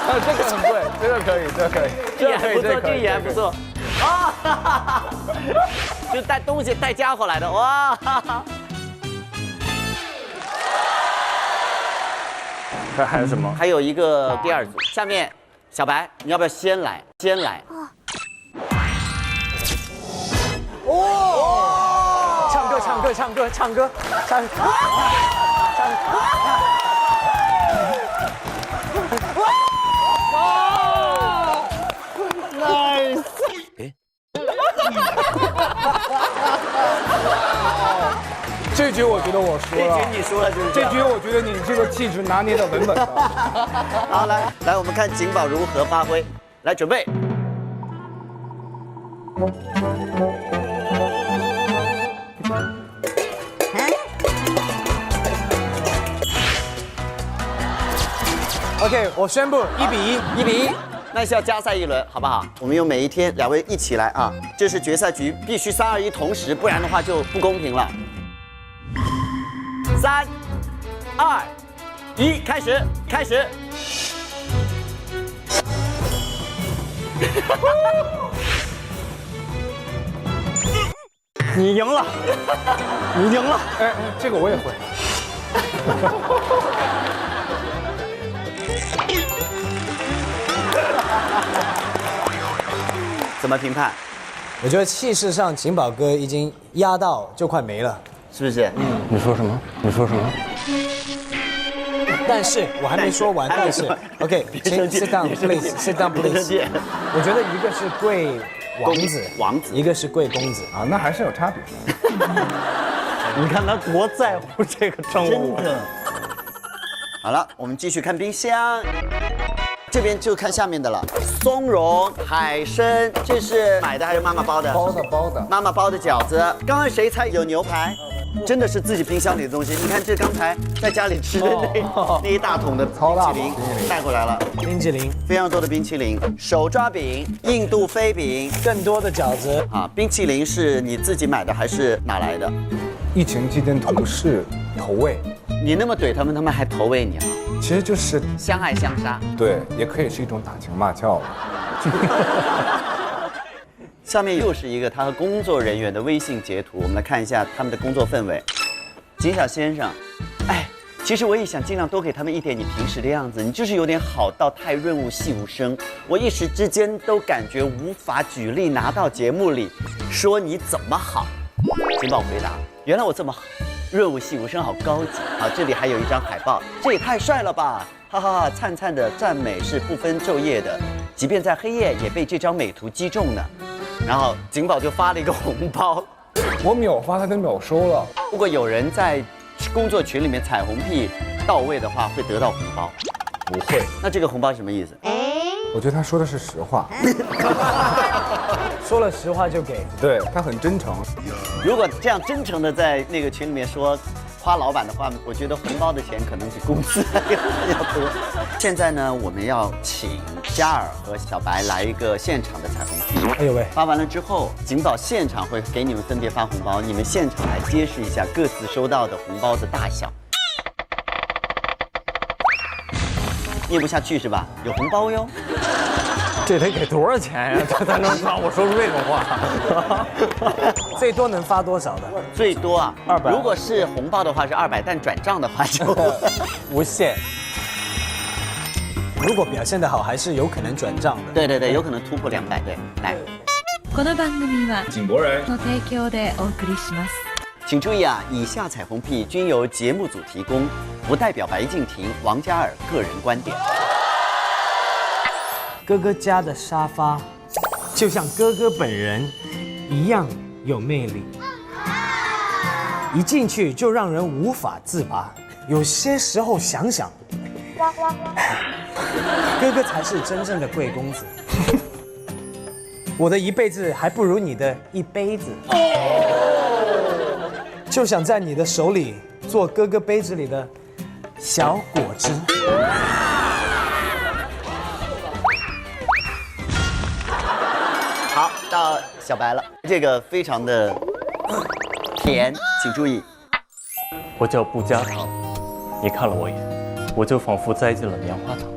这个很对，这个可以，这也不错，这也还不错。啊，就带东西带家伙来的，哇！还有什么？还有一个第2组，下面小白，你要不要先来？哦！唱歌。Nice！ 这局我觉得我输了。这局你输了，就是这局我觉得你这个气质拿捏的稳稳的。好，来，我们看景宝如何发挥。来，准备。OK， 我宣布1比1。那是要加赛一轮，好不好？我们用每一天2位一起来啊！这是决赛局，必须3、2、1同时，不然的话就不公平了。3、2、1，开始！你赢了，哎，这个我也会。怎么评判？我觉得气势上，景宝哥已经压到就快没了，是不是？你说什么？但是我还没说完，但是 OK， 请 sit down please。我觉得一个是贵王子，一个是贵公子啊，那还是有差别。你看他多在乎这个称呼。真的。好了，我们继续看冰箱。这边就看下面的了，松茸、海参，这是买的还是妈妈包的？包的。妈妈包的饺子。刚刚谁猜有牛排？真的是自己冰箱里的东西。你看，这刚才在家里吃的那一大桶的冰淇淋带回来了。冰淇淋，非常多的冰淇淋，手抓饼、印度飞饼，更多的饺子。啊，冰淇淋是你自己买的还是哪来的？疫情期间同事投喂。你那么怼他们还投喂你啊？其实就是相爱相杀。对，也可以是一种打情骂俏。下面又是一个他和工作人员的微信截图，我们来看一下他们的工作氛围。景小先生，哎，其实我也想尽量多给他们一点你平时的样子，你就是有点好到太润物细无声，我一时之间都感觉无法举例拿到节目里说你怎么好。景宝回答：原来我这么好，润物细无声，好高级啊！这里还有一张海报，这也太帅了吧！哈哈哈，灿灿的赞美是不分昼夜的，即便在黑夜也被这张美图击中呢。然后景宝就发了一个红包，我秒发，他就秒收了。如果有人在工作群里面彩虹屁到位的话，会得到红包。不会。那这个红包什么意思？我觉得他说的是实话。说了实话就给。对，他很真诚。如果这样真诚的在那个群里面说，夸老板的话，我觉得红包的钱可能比工资还要多。现在呢，我们要请嘉尔和小白来一个现场的彩虹屁。哎呦喂！发完了之后，警保现场会给你们分别发红包，你们现场来揭示一下各自收到的红包的大小。念不下去是吧？有红包哟。这得给多少钱呀？这才能让我说出这种话？最多能发多少的？最多啊200如果是红包的话是200，但转账的话就无限。如果表现得好，还是有可能转账的。对，有可能突破200。对，来，この番組は井柏然の提供でお送りします。请注意啊，以下彩虹屁均由节目组提供，不代表白敬亭、王嘉尔个人观点。哥哥家的沙发，就像哥哥本人一样有魅力，一进去就让人无法自拔。有些时候想想，哥哥才是真正的贵公子。我的一辈子还不如你的一杯子。就想在你的手里做哥哥杯子里的小果汁。好，到小白了，这个非常的甜，请注意。我叫不加糖，你看了我一眼，我就仿佛栽进了棉花糖。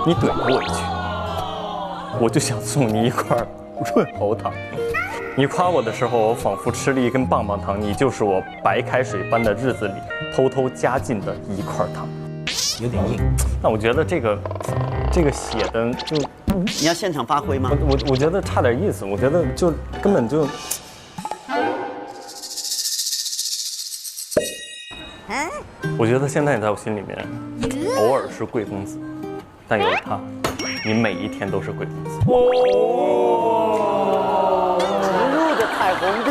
你怼了我一句，我就想送你一块润喉糖。你夸我的时候，我仿佛吃了一根棒棒糖，你就是我白开水般的日子里偷偷加进的一块糖。有点硬。但我觉得这个写的就，你要现场发挥吗？我觉得差点意思，我觉得就根本就。我觉得现在你在我心里面，偶尔是贵公子，但有了他，你每一天都是贵公子。植入的彩虹屁。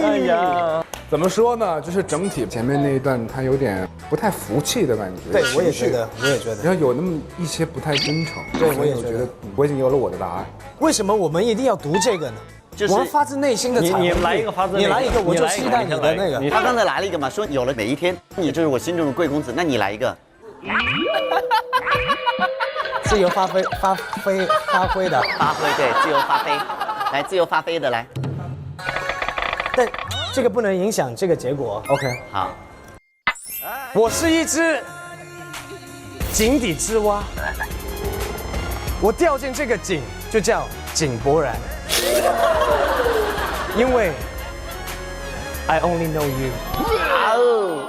哎呀，怎么说呢？就是整体前面那一段，它有点不太服气的感觉。对，我也觉得，然后有那么一些不太真诚。对所以我觉得我已经有了我的答案。为什么我们一定要读这个呢？就是我们发自内心的彩虹屁。你来一个发自内心你来一个，我就期待你的那个。他刚才来了一个嘛，说有了每一天，你就是我心中的贵公子。那你来一个，自由发挥的。发挥对，自由发挥，来自由发挥的来。但这个不能影响这个结果。OK， 好，我是一只井底之蛙，我掉进这个井就叫井柏然，因为 I only know you。哦，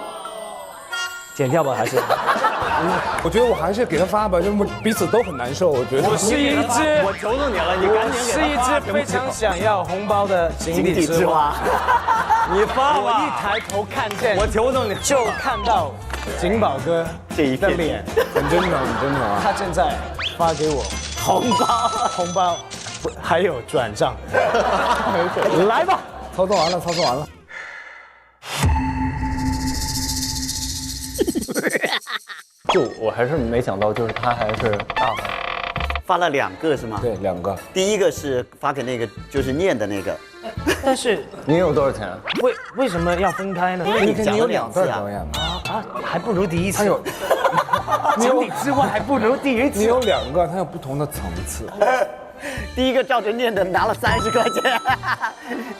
剪掉吧还是？我觉得我还是给他发吧，就是彼此都很难受。我觉得我是一只，我求求你了，你赶紧给他发。是一只非常想要红包的井底之蛙。你发我一吧。抬头看见，我求求你，就看到景宝哥的脸，很真诚，很真诚啊。他正在发给我红包，还有转账。来吧，操作完了。就我还是没想到，就是他还是大方。发了2个是吗？对，2个。第一个是发给那个就是念的那个，但是你有多少钱？为什么要分开呢？你讲了2次啊表。演吗？还不如第一次。他有，井底之蛙还不如第一次。你有2个，它有不同的层次。第一个照着念的拿了30块钱，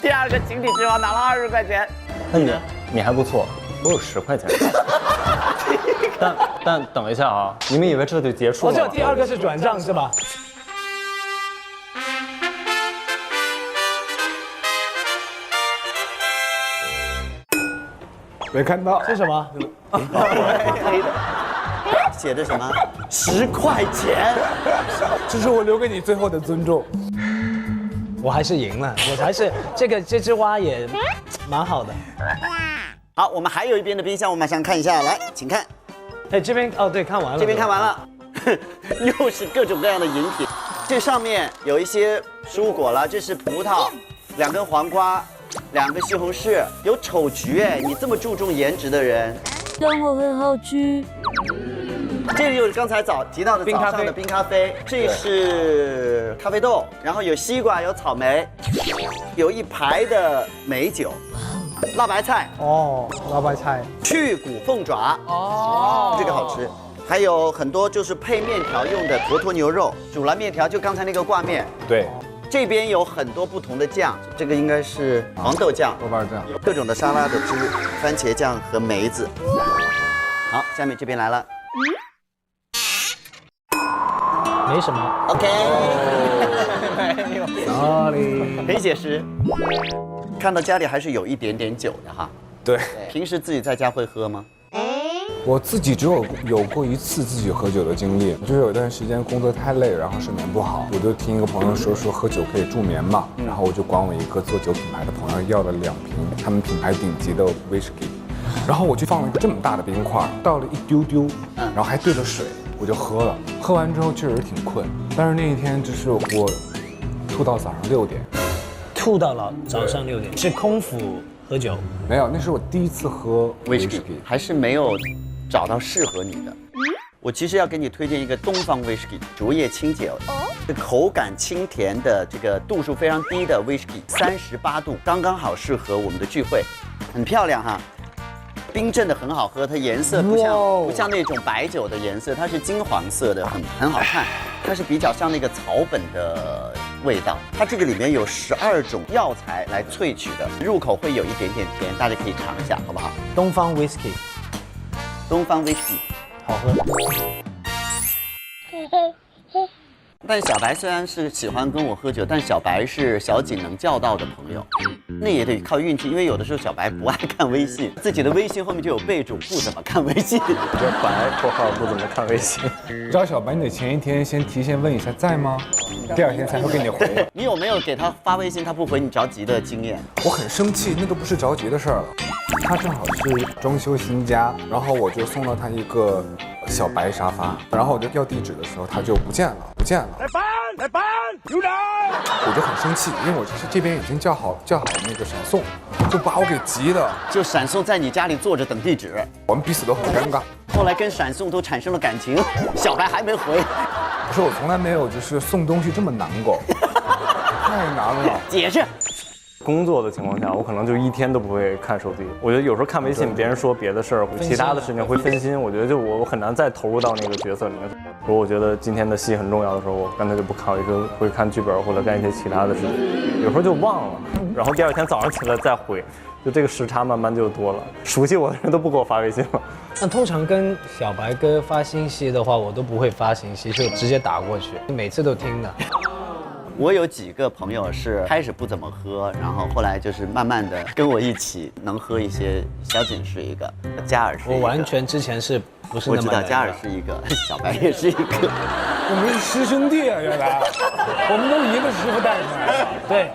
第二个井底之蛙拿了20块钱。那你还不错，我有10块钱。但等一下啊，你们以为这就结束了吗？这第2个是转账是吧？没看到是什么？黑的，写的什么？10块钱。这是我留给你最后的尊重。我还是赢了，我还是这只蛙也蛮好的。好，我们还有一边的冰箱，我们马上看一下，来，请看，哎，这边哦对，看完了。这边看完了，又是各种各样的饮品。这上面有一些蔬果了，这是葡萄，2根黄瓜，2个西红柿，有丑橘哎，你这么注重颜值的人。让我很好吃。这个就是刚才提到的早上的冰咖啡，这是咖啡豆，然后有西瓜，有草莓，有一排的美酒。辣白菜哦，辣白菜，去骨凤爪哦，这个好吃。还有很多就是配面条用的坨坨牛肉，煮了面条就刚才那个挂面。对，这边有很多不同的酱，这个应该是黄豆酱、豆瓣酱，各种的沙拉的汁、番茄酱和梅子。好，下面这边来了。没什么。 OK， Sorry， 可以解释。看到家里还是有一点点酒的哈。对，平时自己在家会喝吗？我自己只有过一次自己喝酒的经历，就是有一段时间工作太累，然后睡眠不好，我就听一个朋友说喝酒可以助眠嘛，然后我就管我一个做酒品牌的朋友要了2瓶他们品牌顶级的威士忌，然后我就放了一个这么大的冰块，倒了一丢丢，然后还兑了水，我就喝了。喝完之后确实挺困，但是那一天就是我吐到早上6点，吐到了早上6点，是空腹喝酒？没有，那是我第一次喝威士忌，还是没有找到适合你的。我其实要给你推荐一个东方威士忌，竹叶青酒，这口感清甜的，这个度数非常低的威士忌，38度，刚刚好适合我们的聚会，很漂亮哈。冰镇的很好喝，它颜色不像那种白酒的颜色，它是金黄色的，很好看。它是比较像那个草本的味道。它这个里面有12种药材来萃取的，入口会有一点点甜，大家可以尝一下，好不好？东方 whisky， 东方威士忌好喝。但小白虽然是喜欢跟我喝酒，但小白是小景能叫到的朋友，那也得靠运气，因为有的时候小白不爱看微信，自己的微信后面就有备注不怎么看微信。这白括号不怎么看微信。找小白你得前一天先提前问一下在吗，第2天才会给你回。你有没有给他发微信他不回你着急的经验？我很生气，那都不是着急的事儿了。他正好是装修新家，然后我就送了他一个小白沙发，然后我就要地址的时候他就不见了。来搬，有人！我就很生气，因为我这边已经叫好那个闪送，就把我给急的，就闪送在你家里坐着等地址，我们彼此都很尴尬。后来跟闪送都产生了感情，小白还没回。可是我从来没有就是送东西这么难过，太难了。解释。工作的情况下，我可能就1天都不会看手机。我觉得有时候看微信，别人说别的事儿，其他的事情会分心。我觉得就我很难再投入到那个角色里面。如果我觉得今天的戏很重要的时候，我干脆就不看，我就会看剧本或者干一些其他的事情。有时候就忘了，然后第2天早上起来再回，就这个时差慢慢就多了。熟悉我的人都不给我发微信了。那通常跟小白哥发信息的话，我都不会发信息，就直接打过去，每次都听的。我有几个朋友是开始不怎么喝，然后后来就是慢慢的跟我一起能喝一些。小景是一个，嘉尔是一个。我完全之前是不是那么？我知道嘉尔是一个，小白也是一个。我们是师兄弟啊，原来我们都一个师傅带出来的。对，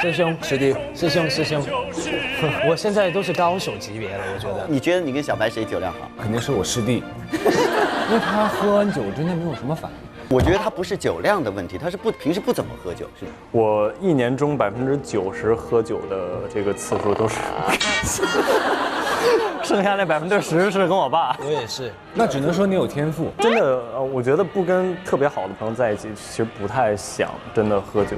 师兄师弟，师兄，我现在都是高手级别了，我觉得。你觉得你跟小白谁酒量好？肯定是我师弟，因为他喝完酒真的没有什么反应。我觉得他不是酒量的问题，他是平时不怎么喝酒，是。我1年中90%喝酒的这个次数都是，剩下那10%是跟我爸。我也是，那只能说你有天赋。真的，我觉得不跟特别好的朋友在一起，其实不太想真的喝酒。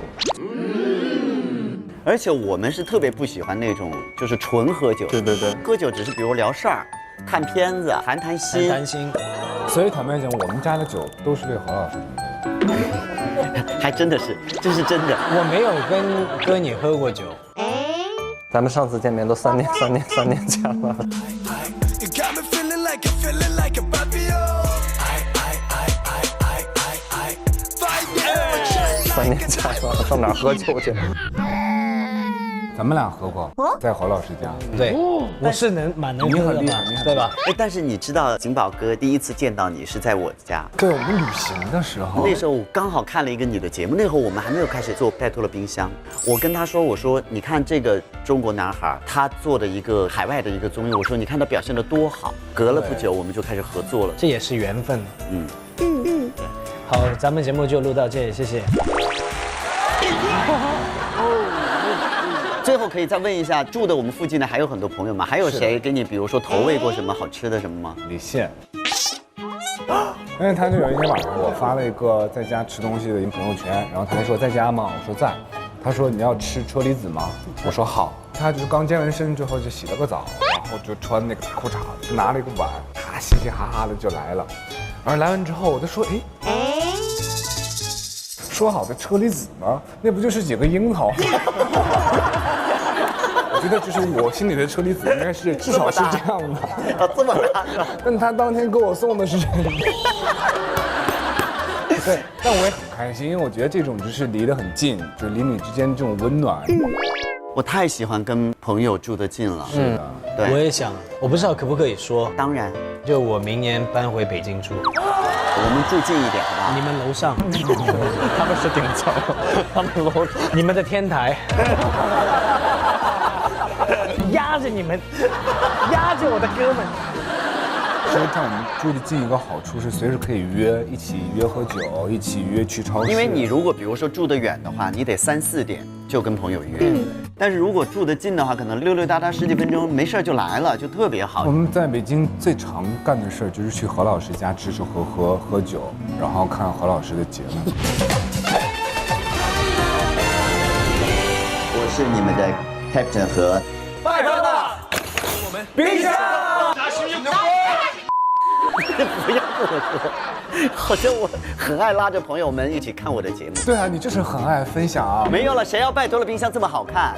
而且我们是特别不喜欢那种就是纯喝酒。对，喝酒只是比如聊事儿、看片子、谈心。所以坦白讲，我们家的酒都是为何老师准备的。还真的是，这是真的。我没有跟你喝过酒。咱们上次见面都3年前了。3年前了，上哪儿喝酒去？咱们俩喝过，在侯老师家。对，我是蛮能喝的嘛，对吧？哎，但是你知道景宝哥第一次见到你是在我家，对，我们旅行的时候，那时候我刚好看了一个你的节目，那会儿我们还没有开始做带脱了冰箱。我跟他说，我说你看这个中国男孩，他做的一个海外的一个综艺，我说你看他表现得多好。隔了不久，我们就开始合作了，这也是缘分。好，咱们节目就录到这里，谢谢。最后可以再问一下，住的我们附近的还有很多朋友吗？还有谁给你，比如说投喂过什么好吃的什么吗？李现，因为他就有一天晚上，我发了一个在家吃东西的一个朋友圈，然后他还说在家吗？我说在。他说你要吃车厘子吗？我说好。他就是刚健完身之后就洗了个澡，然后就穿那个裤衩，就拿了一个碗，他嘻嘻哈哈的就来了。然后来完之后，我就说，哎，说好的车厘子呢？那不就是几个樱桃？我觉得就是我心里的车厘子应该是至少是这样的，这么大。但他当天给我送的是这个。对，但我也很开心，因为我觉得这种就是离得很近，就是邻里之间这种温暖。我太喜欢跟朋友住得近了。对，我也想，我不知道可不可以说，当然，就我明年搬回北京住，我们住近一点，好不好？你们楼上，他们是顶层，他们楼上，你们的天台，压着你们，压着我的哥们。其实像我们住的近一个好处是随时可以约，一起约喝酒，一起约去超市。因为你如果比如说住得远的话，你得3、4点就跟朋友约。但是如果住得近的话，可能溜溜达达10几分钟，没事就来了，就特别好我。们在北京最常干的事就是去何老师家吃吃喝喝喝酒，然后看何老师的节目。我是你们的 Captain 和拜托了，我们冰箱。不要这么说，好像我很爱拉着朋友们一起看我的节目。对啊，你就是很爱分享啊。没有了，谁要拜托了冰箱这么好看？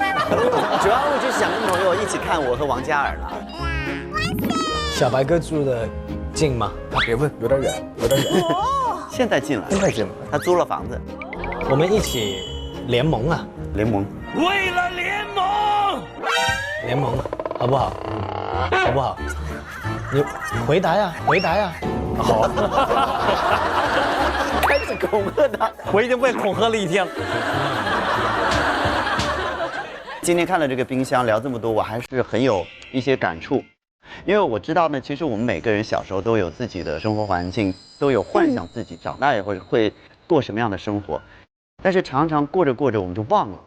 主要我就是想跟朋友一起看我和王嘉尔了。小白哥住的近吗？别问，有点远，有点远。现在近了，现在近了。他租了房子，我们一起联盟啊，联盟。为了联盟，联盟好不好？好不好？你回答呀，回答呀。好。开始恐吓他，我已经被恐吓了1天了。今天看了这个冰箱，聊这么多，我还是很有一些感触，因为我知道呢，其实我们每个人小时候都有自己的生活环境，都有幻想自己长大以后会过什么样的生活，但是常常过着过着我们就忘了，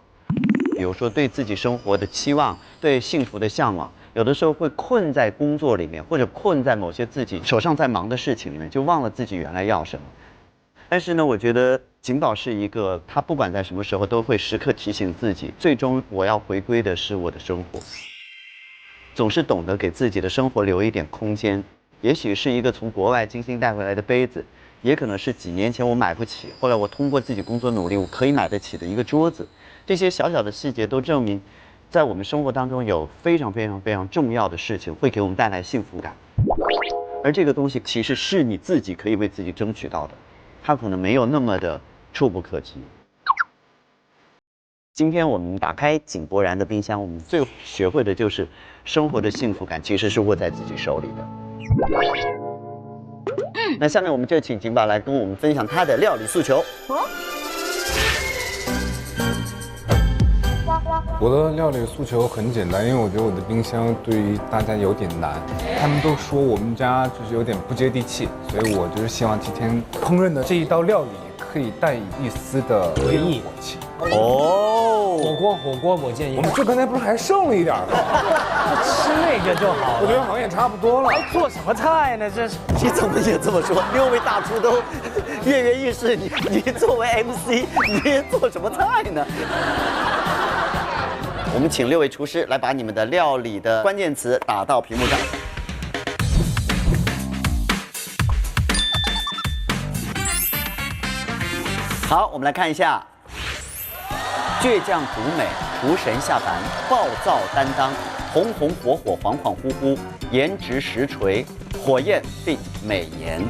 比如说对自己生活的期望，对幸福的向往。有的时候会困在工作里面，或者困在某些自己手上在忙的事情里面，就忘了自己原来要什么。但是呢，我觉得景宝是一个，他不管在什么时候都会时刻提醒自己，最终我要回归的是我的生活。总是懂得给自己的生活留一点空间，也许是一个从国外精心带回来的杯子，也可能是几年前我买不起，后来我通过自己工作努力，我可以买得起的一个桌子。这些小小的细节都证明，在我们生活当中有非常重要的事情会给我们带来幸福感，而这个东西其实是你自己可以为自己争取到的，它可能没有那么的触不可及。今天我们打开井柏然的冰箱，我们最学会的就是生活的幸福感其实是握在自己手里的。那下面我们就请景宝来跟我们分享他的料理诉求。我的料理诉求很简单，因为我觉得我的冰箱对于大家有点难，他们都说我们家就是有点不接地气，所以我就是希望今天烹饪的这一道料理可以带一丝的烟火气。哦，火锅，我建议我们这刚才不是还剩了一点吗？吃那个就好了。我觉得好像也差不多了。做什么菜呢？这是你怎么也这么说？6位大厨都跃跃欲试，你作为 MC， 你做什么菜呢？我们请6位厨师来把你们的料理的关键词打到屏幕上。好，我们来看一下：倔强独美，厨神下凡，暴躁担当，红红火火，恍恍惚惚，颜值实锤，火焰并美颜。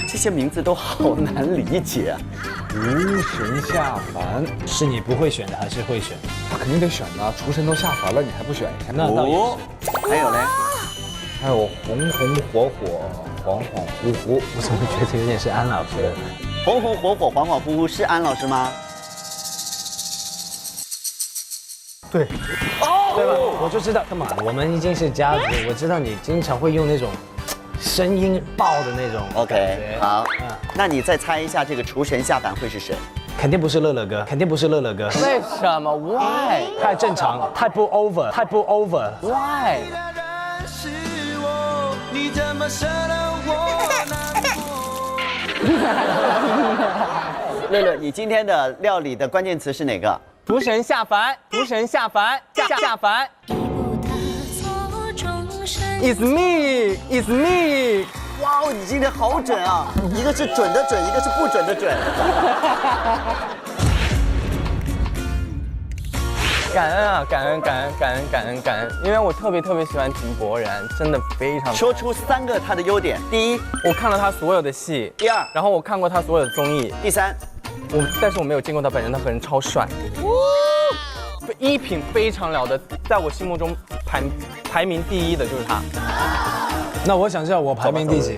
这些名字都好难理解啊！厨神下凡是你不会选的还是会选的？他肯定得选的，厨神都下凡了，你还不选一下？那倒也是。还有嘞，还有红红火火，恍恍惚惚。我怎么觉得有点是安老师的？红红火火，恍恍惚惚，是安老师吗？对。哦，对吧？我就知道，干嘛？我们已经是家族，我知道你经常会用那种声音爆的那种。OK， 好，那你再猜一下，这个厨神下凡会是谁？肯定不是乐乐哥，肯定不是乐乐哥。为什么 ？Why？ 太正常，太不 over， 太不 over。Why？ 乐乐，你今天的料理的关键词是哪个？厨神下凡，厨神下凡，下凡。It's me, it's me。哇哦，你今天好准啊！一个是准的准，一个是不准的准。感恩啊，感恩，因为我特别喜欢井柏然，真的非常。说出3个他的优点：第一，我看了他所有的戏；第二，然后我看过他所有的综艺；第三，但是我没有见过他本人，他本人超帅。衣品非常了得，在我心目中排名第1的就是他。那我想知道我排名第几？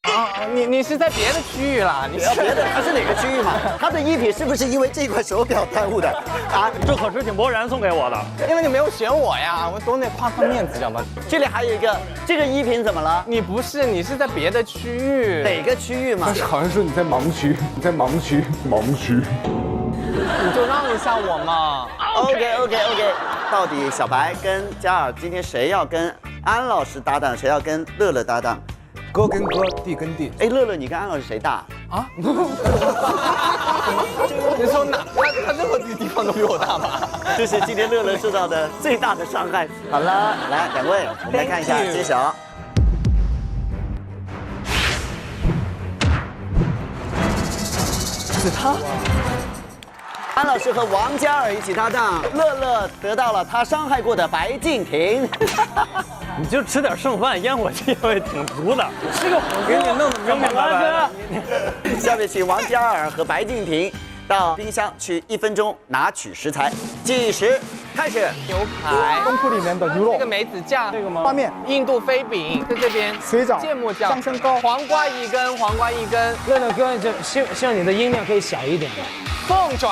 啊，你是在别的区域啦？你是别的他是哪个区域嘛？他的衣品是不是因为这块手表耽误的啊？这可是井柏然送给我的，因为你没有选我呀，我总得夸他面子，知道吗？这里还有一个，这个衣品怎么了？你不是，你是在别的区域。哪个区域嘛？但是好像说你在盲区，盲区。你就让一下我嘛。OK。到底小白跟嘉尔今天谁要跟安老师搭档，谁要跟乐乐搭档？哥跟哥，弟跟弟。哎，乐乐，你跟安老师谁大？啊？你说哪？他任何地方都比我大吧？这是今天乐乐受到的最大的伤害。好了，来两位，我们来看一下揭晓。是他。安老师和王嘉尔一起搭档，乐乐得到了他伤害过的白敬亭。你就吃点剩饭，烟火气会挺足的。这个火给你弄得明明白白的。下面请王嘉尔和白敬亭到冰箱去1分钟拿取食材，计时开始。牛排，冬铺里面的牛肉，这个梅子酱，这个吗？发面，印度飞饼在这边，水饺，芥末酱，香参糕，黄瓜一根，乐乐哥，就希望你的音量可以小一点。凤爪。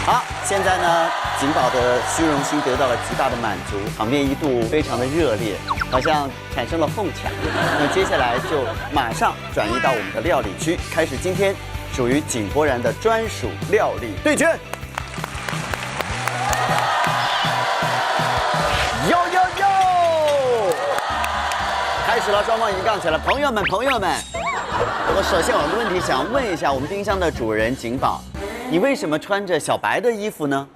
好，现在呢，景宝的虚荣心得到了极大的满足，场面一度非常的热烈，好像产生了哄抢。那接下来就马上转移到我们的料理区，开始今天属于井柏然的专属料理对决。哟！开始了，双方已经杠起来了。朋友们，我首先有个问题想问一下我们冰箱的主人景宝，你为什么穿着小白的衣服呢？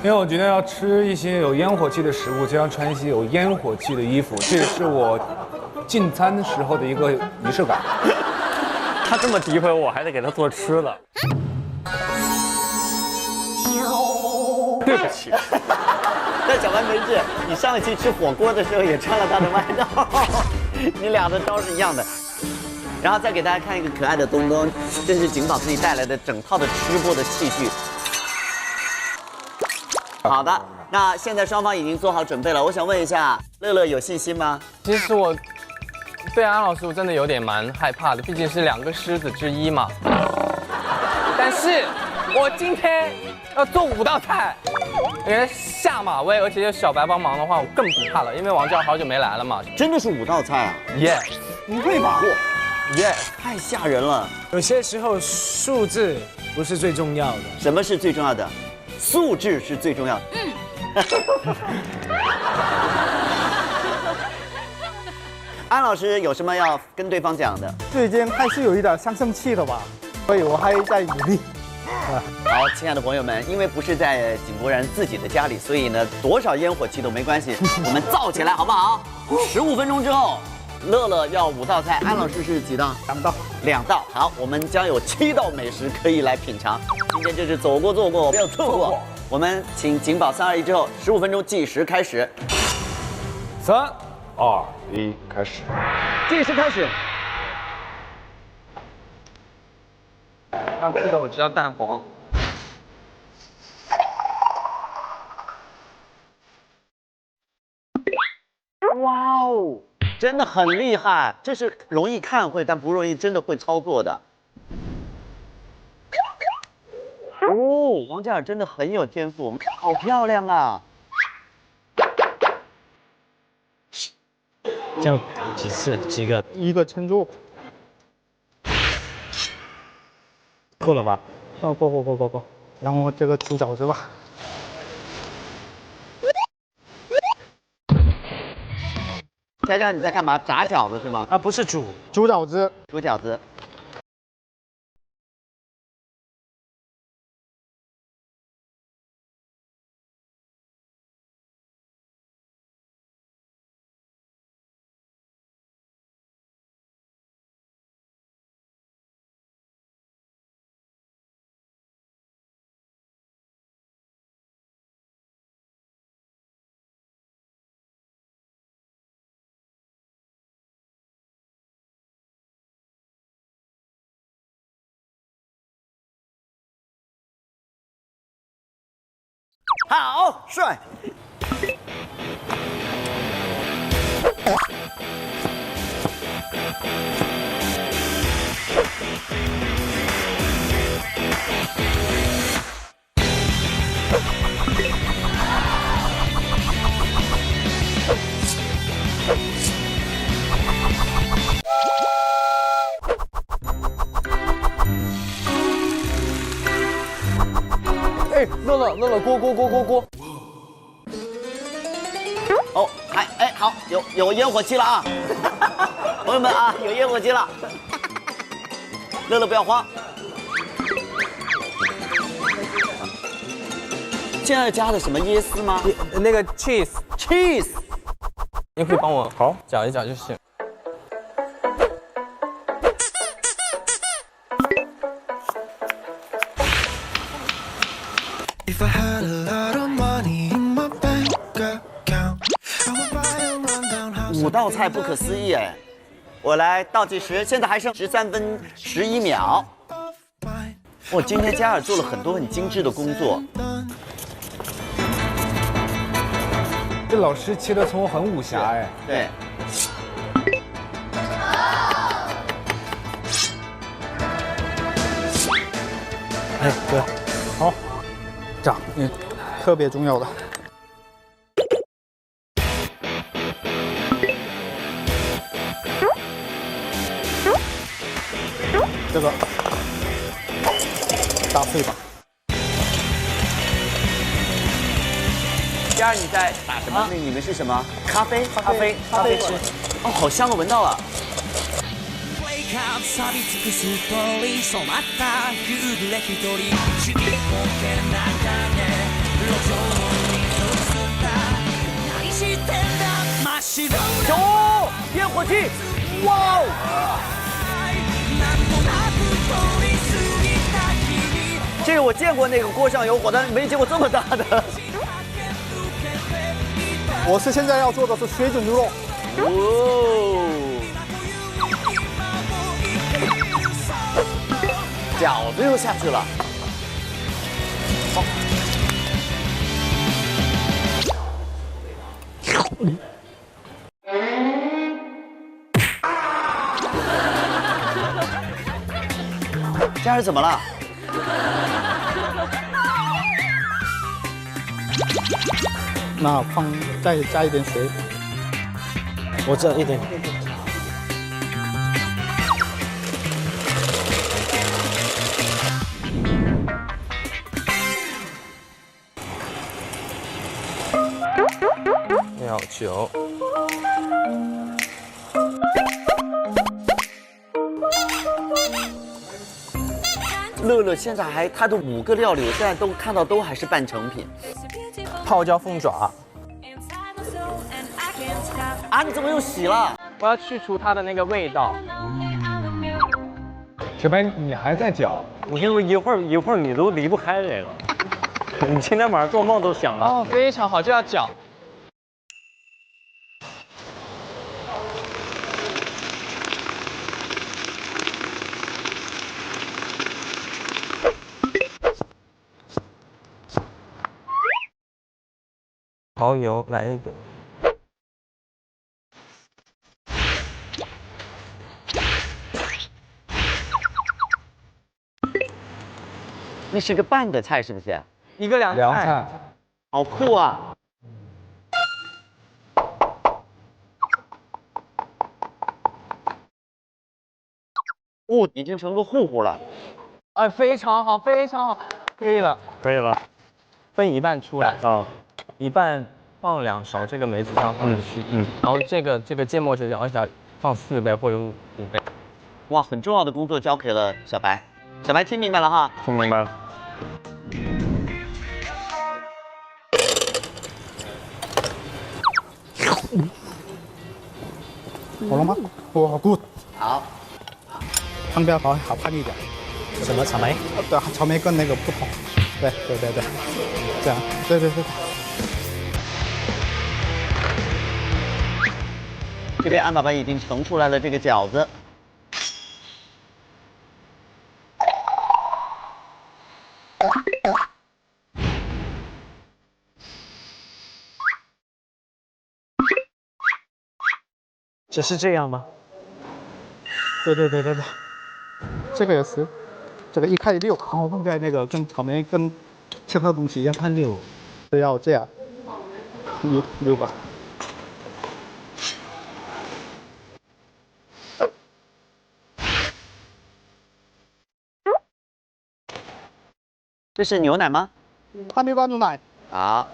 因为我觉得要吃一些有烟火气的食物，就要穿一些有烟火气的衣服，这也是我进餐时候的一个仪式感。他这么诋毁我，还得给他做吃的。对不起。但小白没事，你上一期吃火锅的时候也穿了他的外套，你俩的招是一样的。然后再给大家看一个可爱的东东，这是景宝自己带来的整套的吃播的器具。好的，那现在双方已经做好准备了，我想问一下，乐乐有信心吗？其实我对安老师我真的有点蛮害怕的，毕竟是2个狮子之一嘛。但是我今天要做5道菜，因为下马威，而且有小白帮忙的话，我更不怕了，因为王嘉好久没来了嘛。真的是5道菜啊 ？Yes， 不会吧？Yes， 太吓人了。有些时候数字不是最重要的。什么是最重要的？素质是最重要的。安老师有什么要跟对方讲的？最近还是有一点相生气的吧，所以我还在努力。好，亲爱的朋友们，因为不是在井柏然自己的家里，所以呢，多少烟火气都没关系，我们造起来好不好？15分钟之后，乐乐要5道菜，安老师是几道？2道。2道。好，我们将有7道美食可以来品尝。今天就是走过做过，不要错过。我们请景宝3、2、1之后，15分钟计时开始。3、2、1，开始。计时开始。刚吃的我知道蛋黄。哇哦，真的很厉害，这是容易看会，但不容易真的会操作的。哦，王嘉尔真的很有天赋，好漂亮啊！这样几次？几个？一个称重。够了吧？够。然后这个煮饺子吧。佳佳你在干嘛？炸饺子是吗？啊，不是煮饺子。煮饺子。好帅！哎，乐乐，锅！哦，好，有烟火气了啊！朋友们啊，有烟火气了。乐乐不要慌。现在加的什么椰丝吗？那个 cheese， 你可以帮我好搅一搅就行。5道菜不可思议哎！我来倒计时，现在还剩13分11秒。我今天嘉尔做了很多很精致的工作。这老师切的葱很武侠哎。对。哎，对，好，这样，特别重要的。这个打碎吧。嘉尔你在打什么？那里面是什么？咖啡吃。哦，好香啊，闻到了。哦，烟火气！哇哦！这个我见过那个锅上有火，但是没见过这么大的。我是现在要做的是水煮牛肉。哦，饺子又下去了。好。嘉儿怎么了？那再加一点水。我这一点。料酒。乐乐现在他的5个料理，我现在都看到都还是半成品。泡椒凤爪。啊，你怎么又洗了？我要去除它的那个味道。小白，你还在搅？我跟你说，一会儿你都离不开这个，你今天晚上做梦都想了。哦，非常好，就要搅。蚝油来一个。那是个拌的菜是不是？一个凉菜。好酷啊！哦，已经成个糊糊了。哎，非常好，非常好，可以了，可以了，分一半出来啊，一半放2勺这个梅子酱放进去，然后这个芥末是摇一下，放4杯或者5杯。哇，很重要的工作交给了小白。小白听明白了哈？听明白了。好了吗？哇，good。好，汤比较好看一点。什么草莓？对，草莓跟那个不同。对，这样，对。这边安爸爸已经盛出来了这个饺子。只是这样吗？对，这个也是，这个一开始6，然后放在那个跟草莓跟其他东西一样，看6，都要这样，6吧。这是牛奶吗？哈密瓜牛奶。好。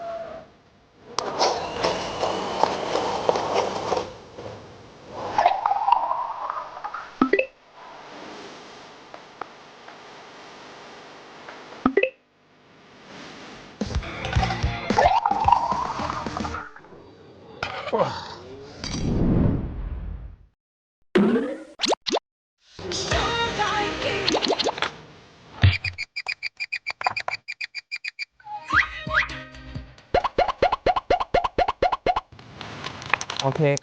哇。OK，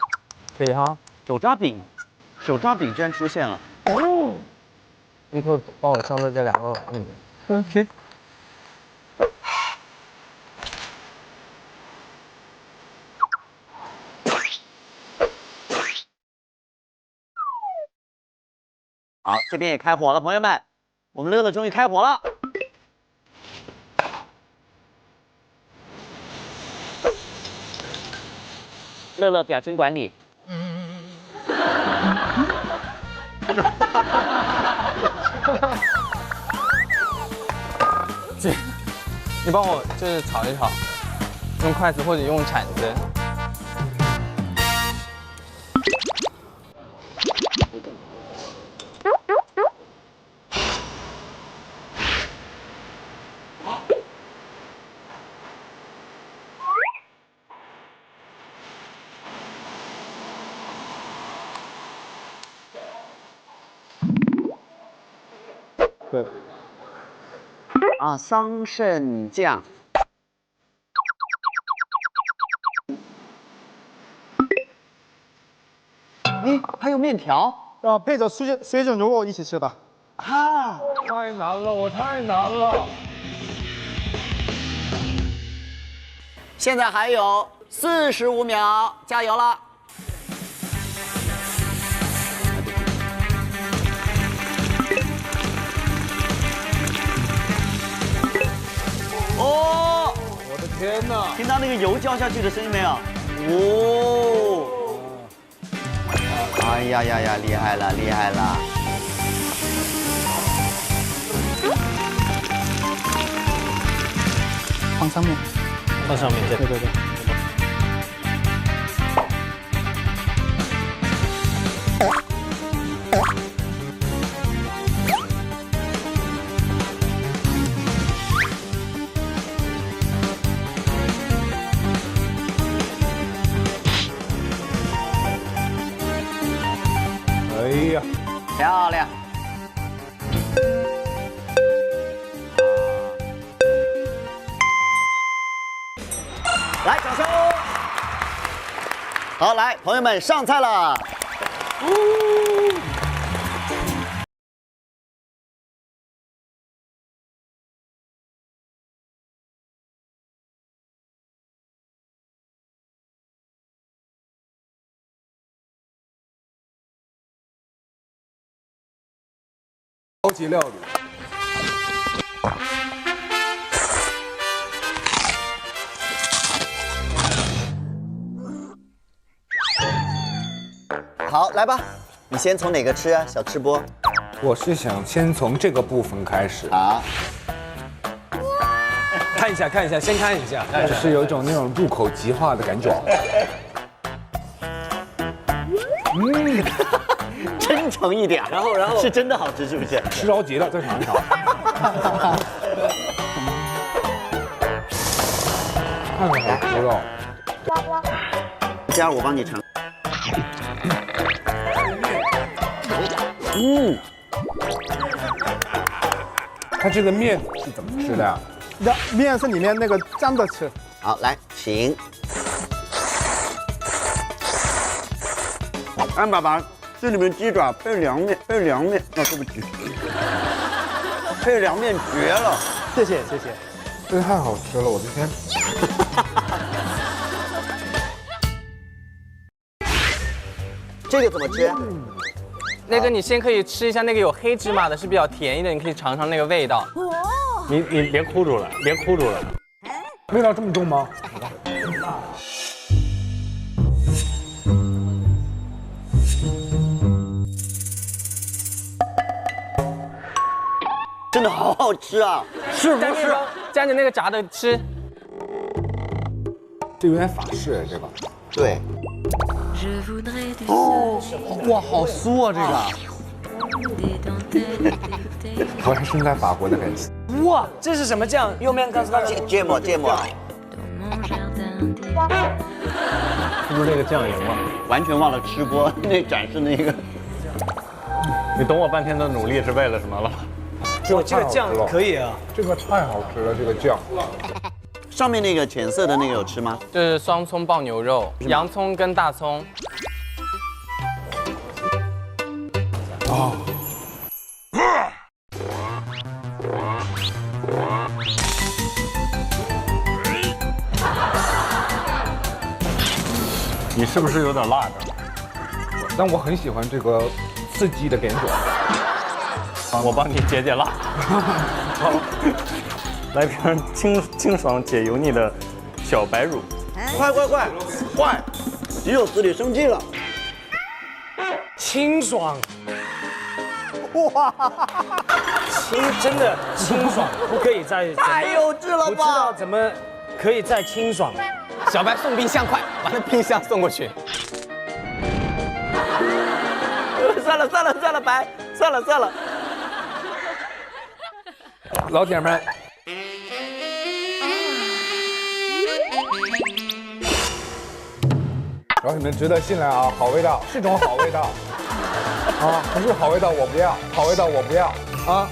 可以哈。手抓饼居然出现了。立刻帮我上的这2个，OK。好，这边也开火了，朋友们，我们乐乐终于开火了。乐乐表情管理。你帮我就是炒一炒，用筷子或者用铲子。对。啊，桑葚酱。哎，还有面条啊，配着水煮牛肉一起吃的。啊，太难了，我太难了。现在还有45秒，加油了！哦，我的天哪！听到那个油浇下去的声音没有？哦，哎呀，厉害了！放上面，对。哎呀，漂亮！来，掌声！好，来，朋友们上菜了。高级料理。好，来吧，你先从哪个吃啊，小吃播？我是想先从这个部分开始。好。看一下，先看一下，就是有一种那种入口即化的感觉。真诚一点，然后是真的好吃，是不是？吃着急了，再尝一尝。太好吃了。嘉儿，我帮你尝。它这个面是怎么吃的呀？面是里面那个蘸着吃。好，来，请。安爸爸，这里面鸡爪配凉面，哦，对不起，配凉面绝了。谢谢。这个太好吃了，我的天！这个怎么吃？那个你先可以吃一下那个有黑芝麻的，是比较甜一点，你可以尝尝那个味道。你别哭住了，味道这么重吗？真的好好吃啊！是不是？蘸着那个炸的吃。这有点法式哎，这个。对。哇，好酥啊这个！我还身在法国的感觉。哇，这是什么酱？右面告诉他们。芥末。是不是这个酱赢了？完全忘了吃播那展示那个。你懂我半天的努力是为了什么了？这个酱可以啊，这个太好吃了，这个酱。上面那个浅色的那个有吃吗？就是双葱爆牛肉，洋葱跟大葱。哦。你是不是有点辣着？但我很喜欢这个刺激的感觉。我帮你解辣。好，来瓶清爽解油腻的小白乳。快！只有死里生气了。清爽。哇，真的清爽，不可以再太幼稚了吧？不知道怎么可以再清爽。小白送冰箱，快把那冰箱送过去。算了，白，算了。老铁们，老铁们值得信赖啊！好味道，是种好味道啊！不是好味道我不要，好味道我不要啊！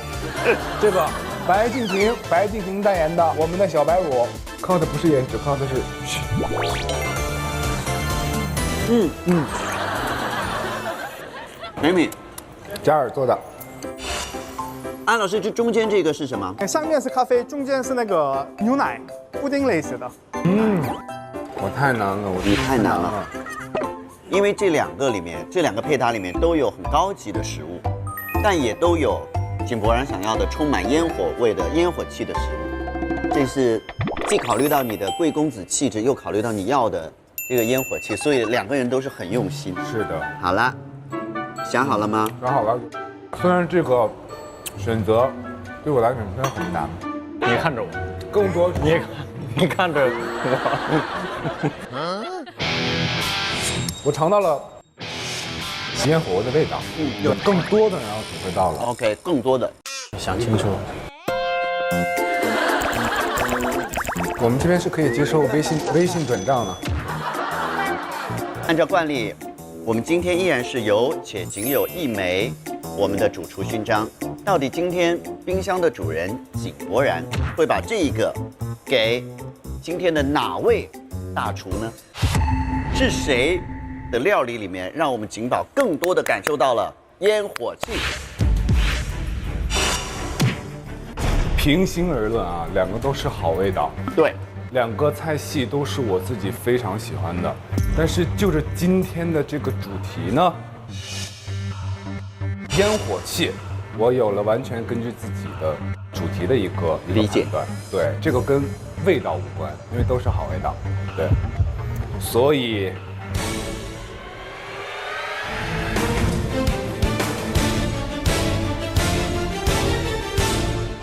这个白敬亭代言的我们的小白乳，靠的不是颜值，靠的是美米，嘉尔做的。安老师，这中间这个是什么？上面是咖啡，中间是那个牛奶，布丁类似的。我太难了，你太难了。因为这两个配搭里面都有很高级的食物，但也都有井柏然想要的充满烟火味的烟火气的食物。这是既考虑到你的贵公子气质，又考虑到你要的这个烟火气，所以两个人都是很用心。是的。好了，想好了吗？想好了。虽然这个选择对我来讲真的很难，你看着我，更多你看着我，我尝到了烟火味的味道，有更多的人要体会到了。OK， 更多的，想清楚。我们这边是可以接受微信转账的。按照惯例，我们今天依然是有且仅有一枚我们的主厨勋章。到底今天冰箱的主人井柏然会把这一个给今天的哪位大厨呢？是谁的料理里面让我们景宝更多的感受到了烟火气？平心而论啊，两个都是好味道，对，两个菜系都是我自己非常喜欢的。但是就着今天的这个主题呢，烟火气，我有了完全根据自己的主题的一个理解判断。对，这个跟味道无关，因为都是好味道。对，所以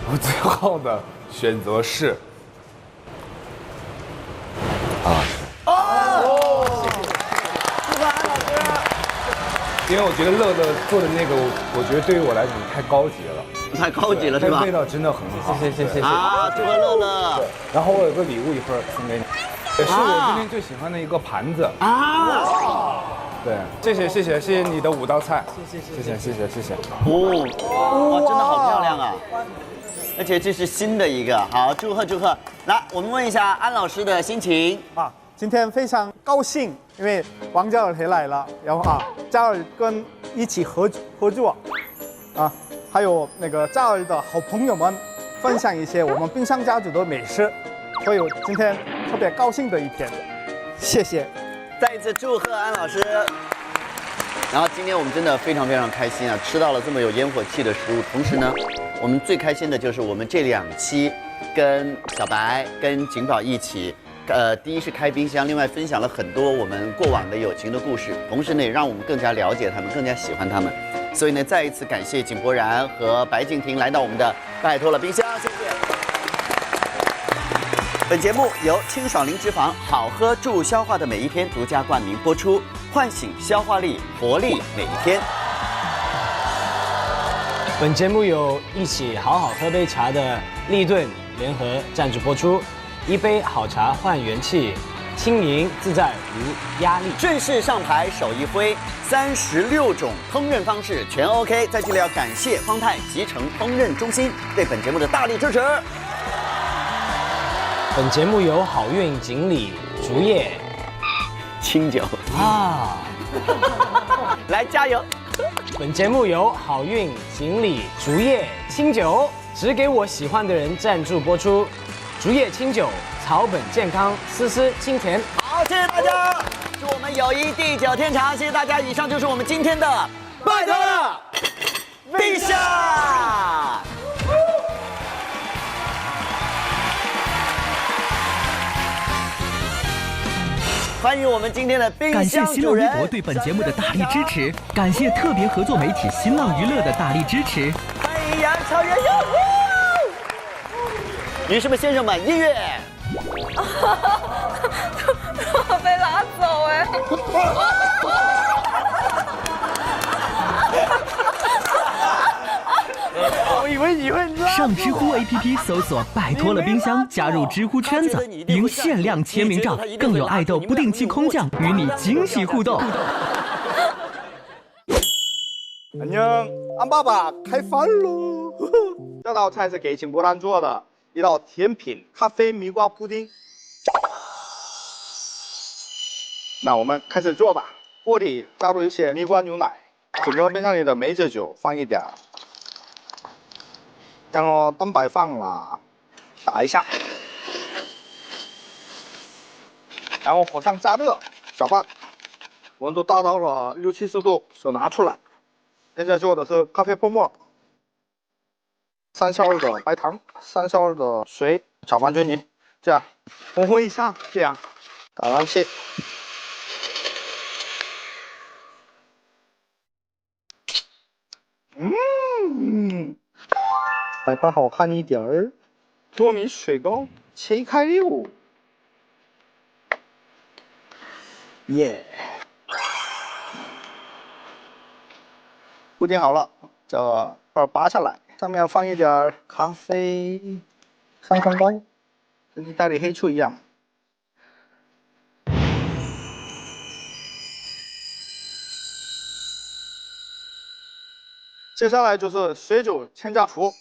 我最后的选择是唐老师。因为我觉得乐乐做的那个，我觉得对于我来讲太高级了，太高级了是吧？味道真的很好。谢谢啊，祝贺乐乐。然后我有个礼物一会儿送给你，也是我今天最喜欢的一个盘子啊。对，谢谢你的5道菜，谢谢。哦，哇，真的好漂亮啊！而且这是新的一个，好，祝贺！来，我们问一下安老师的心情啊，今天非常高兴，因为王嘉尔回来了，然后嘉尔跟一起合作，还有那个嘉尔的好朋友们分享一些我们冰箱家族的美食，所以我今天特别高兴的一天，谢谢。再一次祝贺安老师。然后今天我们真的非常开心啊，吃到了这么有烟火气的食物。同时呢，我们最开心的就是我们这2期跟小白、跟景宝一起，第一是开冰箱，另外分享了很多我们过往的友情的故事，同时呢也让我们更加了解他们，更加喜欢他们。所以呢，再一次感谢井柏然和白敬亭来到我们的拜托了冰箱，谢谢。本节目由清爽零脂肪、好喝助消化的每一天独家冠名播出，唤醒消化力，活力每一天。本节目由一起好好喝杯茶的立顿联合赞助播出，一杯好茶换元气，轻盈自在无压力。正式上牌手一挥，36种烹饪方式全 OK。在这里要感谢方太集成烹饪中心对本节目的大力支持。本节目由好运锦鲤竹叶清酒来加油！本节目由好运锦鲤竹叶清酒只给我喜欢的人赞助播出。竹叶清酒，草本健康，丝丝清甜。好，谢谢大家，祝我们友谊地久天长。谢谢大家，以上就是我们今天的拜托了冰箱。欢迎我们今天的冰箱主人。感谢新浪微博对本节目的大力支持，感谢特别合作媒体新浪娱乐的大力支持。欢迎杨超越，女士们、先生们，音乐。我被拉走哎！我以为你会上知乎 APP 搜索“拜托了冰箱”，加入知乎圈子，赢限量签名照，更有爱豆不定期空降与你惊喜互动。安녕，安爸爸开饭喽！这道菜是给井柏然做的一道甜品——咖啡蜜瓜布丁。那我们开始做吧。锅里加入一些蜜瓜牛奶，整个冰箱里的梅子酒放一点，然后蛋白放了，打一下，然后火上加热，搅拌，温度达到了60、70度，手拿出来。现在做的是咖啡泡沫，3小2的白糖，3小2的水，搅拌均匀，这样混合一下，这样打完气。摆盘好看一点儿，糯米雪糕切开溜，耶！布丁好了，这块拔下来，上面放一点咖啡，上上光，跟意大利黑醋一样。接下来就是水煮千家福。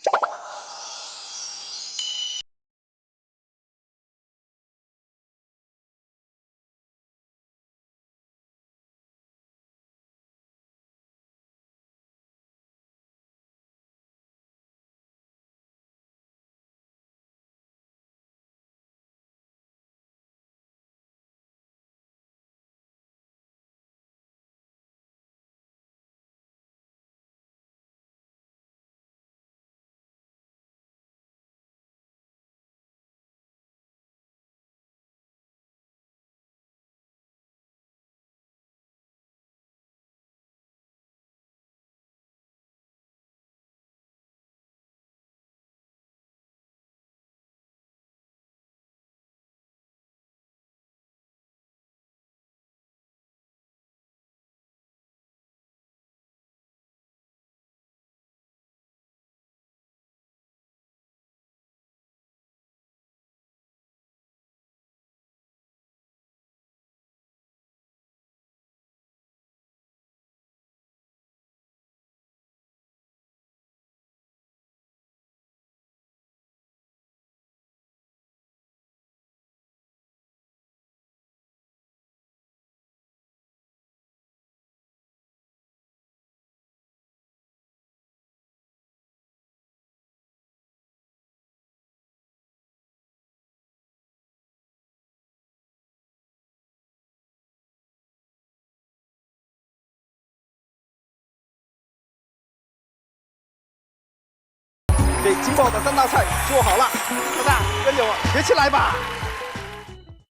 对，金宝的3道菜做好了，大家跟着我学起来吧。